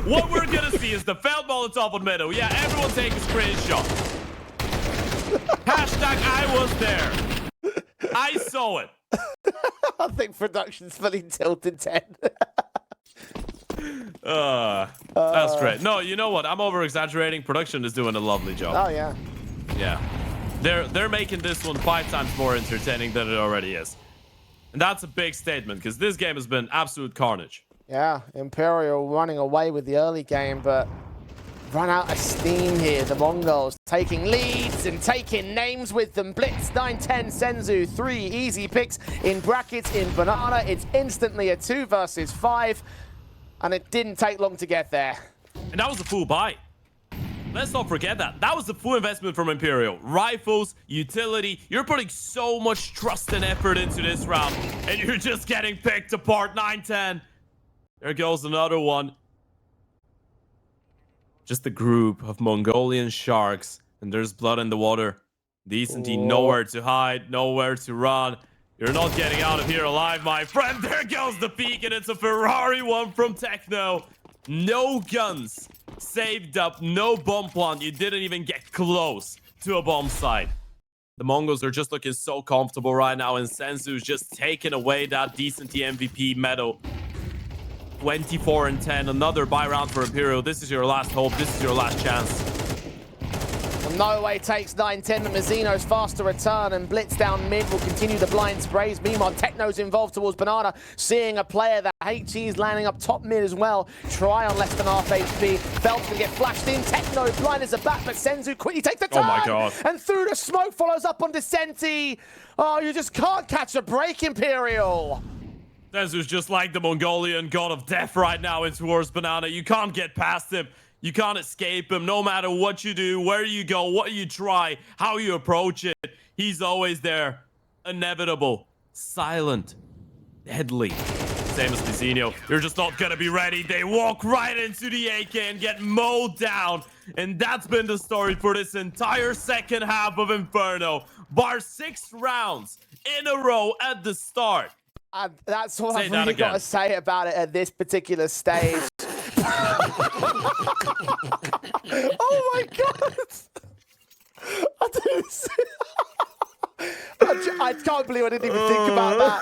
What we're going to see is the failed Molotov on middle. Yeah, everyone take a screenshot. Hashtag I was there. I saw it. I think production's fully tilted 10. That's great. No, you know what? I'm over-exaggerating. Production is doing a lovely job. Oh, yeah. Yeah. They're making this one 5 times more entertaining than it already is. And that's a big statement, because this game has been absolute carnage. Yeah, Imperial running away with the early game, but run out of steam here. The MongolZ taking leads and taking names with them. Blitz, 9-10, senzu, 3 easy picks in brackets in Banana. It's instantly a 2 versus 5, and it didn't take long to get there. And that was a full buy. Let's not forget that. That was a full investment from Imperial. Rifles, utility. You're putting so much trust and effort into this round, and you're just getting picked apart. 9-10. There goes another one. Just a group of Mongolian sharks, and there's blood in the water. Decenty, nowhere to hide, nowhere to run. You're not getting out of here alive, my friend. There goes the peak, and it's a Ferrari one from Techno. No guns saved up, no bomb plant. You didn't even get close to a bomb site. The MongolZ are just looking so comfortable right now, and senzu's just taking away that Decenty MVP medal. 24-10, another buy round for Imperial. This is your last hope. This is your last chance. No way takes 9-10, but Mazzino's faster return, and Blitz down mid will continue the blind sprays. Meanwhile, Techno's involved towards Banana, seeing a player that HE's landing up top mid as well. Try on less than half HP. Phelps can get flashed in. Techno blind as a bat, but senzu quickly takes the turn. Oh my god. And through the smoke follows up on Descenti. Oh, you just can't catch a break, Imperial. senzu's just like the Mongolian god of death right now in towards Banana. You can't get past him. You can't escape him. No matter what you do, where you go, what you try, how you approach it, he's always there. Inevitable, silent, deadly. Same as Mazzino. You're just not gonna be ready. They walk right into the AK and get mowed down. And that's been the story for this entire second half of Inferno. Bar 6 rounds in a row at the start. That's all I've really got to say about it at this particular stage. Oh my god! I can't believe I didn't even think about that.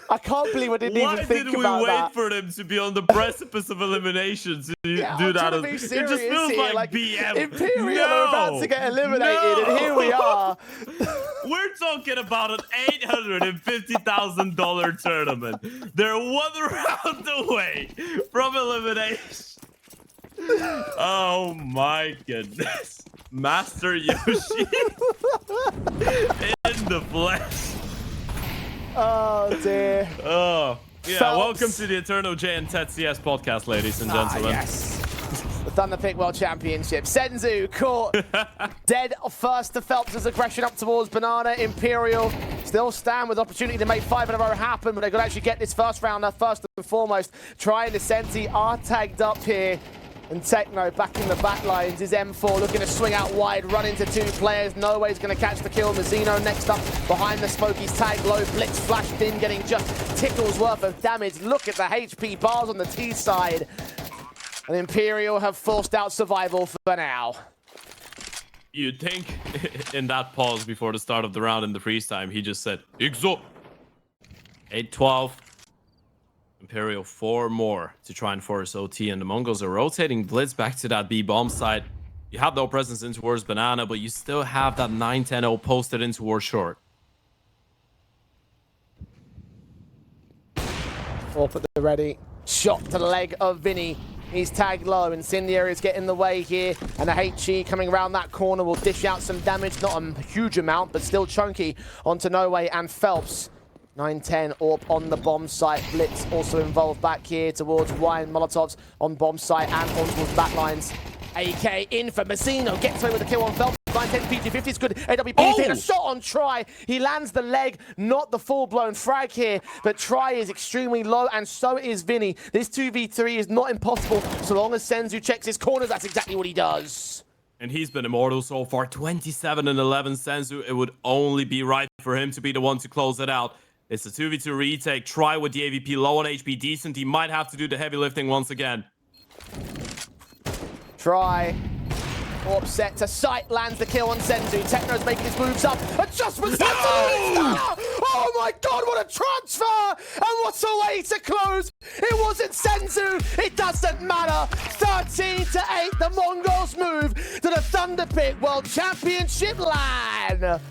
I can't believe I didn't even think about that. Why did we wait for them to be on the precipice of elimination to do that? It just feels here. like BM. Imperial are about to get eliminated, and here we are. We're talking about an $850,000 tournament. They're 1 round away from elimination. Oh my goodness. Master Yoshi in the flesh. Oh, dear. Oh, yeah. Phelps. Welcome to the Eternal J and Ted CS podcast, ladies and gentlemen. Yes. The Thunderpick World Championship. Senzu caught dead first to Phelps' aggression up towards Banana. Imperial still stand with opportunity to make 5 in a row happen, but they could actually get this first rounder first and foremost. Trying to Senti are tagged up here. And Techno back in the back lines is M4 looking to swing out wide, run into 2 players. No way's going to catch the kill. Mazzino next up behind the smoke. He's tagged low. Blitz flashed in, getting just tickles worth of damage. Look at the HP bars on the T side. And Imperial have forced out survival for now. You'd think in that pause before the start of the round in the freeze time, he just said, Ixo. 8-12. Imperial 4 more to try and force OT, and the Mongols are rotating Blitz back to that B bomb side. You have no presence in towards Banana, but you still have that 9-10-0 posted in towards short. Orp at the ready. Shot to the leg of Vinny. He's tagged low. Incendiary's getting in the way here. And the HE coming around that corner will dish out some damage. Not a huge amount, but still chunky onto No Way and Phelps. 9-10 Orp on the bomb site. Blitz also involved back here towards Wine. Molotovs on bomb site and on towards backlines. AK in for Mazzino. Gets away with the kill on Phelps. 9-10 PG50 is good. AWP hit a shot on Try. He lands the leg, not the full-blown frag here, but Try is extremely low, and so is Vinny. This 2v3 is not impossible so long as Senzu checks his corners. That's exactly what he does. And he's been immortal so far. 27 and 11 Senzu. It would only be right for him to be the one to close it out. It's a 2v2 retake. Try with the AVP low on HP decent. He might have to do the heavy lifting once again. Try. Orp set to sight, lands the kill on Senzu. Techno's making his moves up. Adjustments. No! Oh my god, what a transfer! And what a way to close! It wasn't Senzu. It doesn't matter. 13-8. The Mongols move to the Thunderpick World Championship LAN.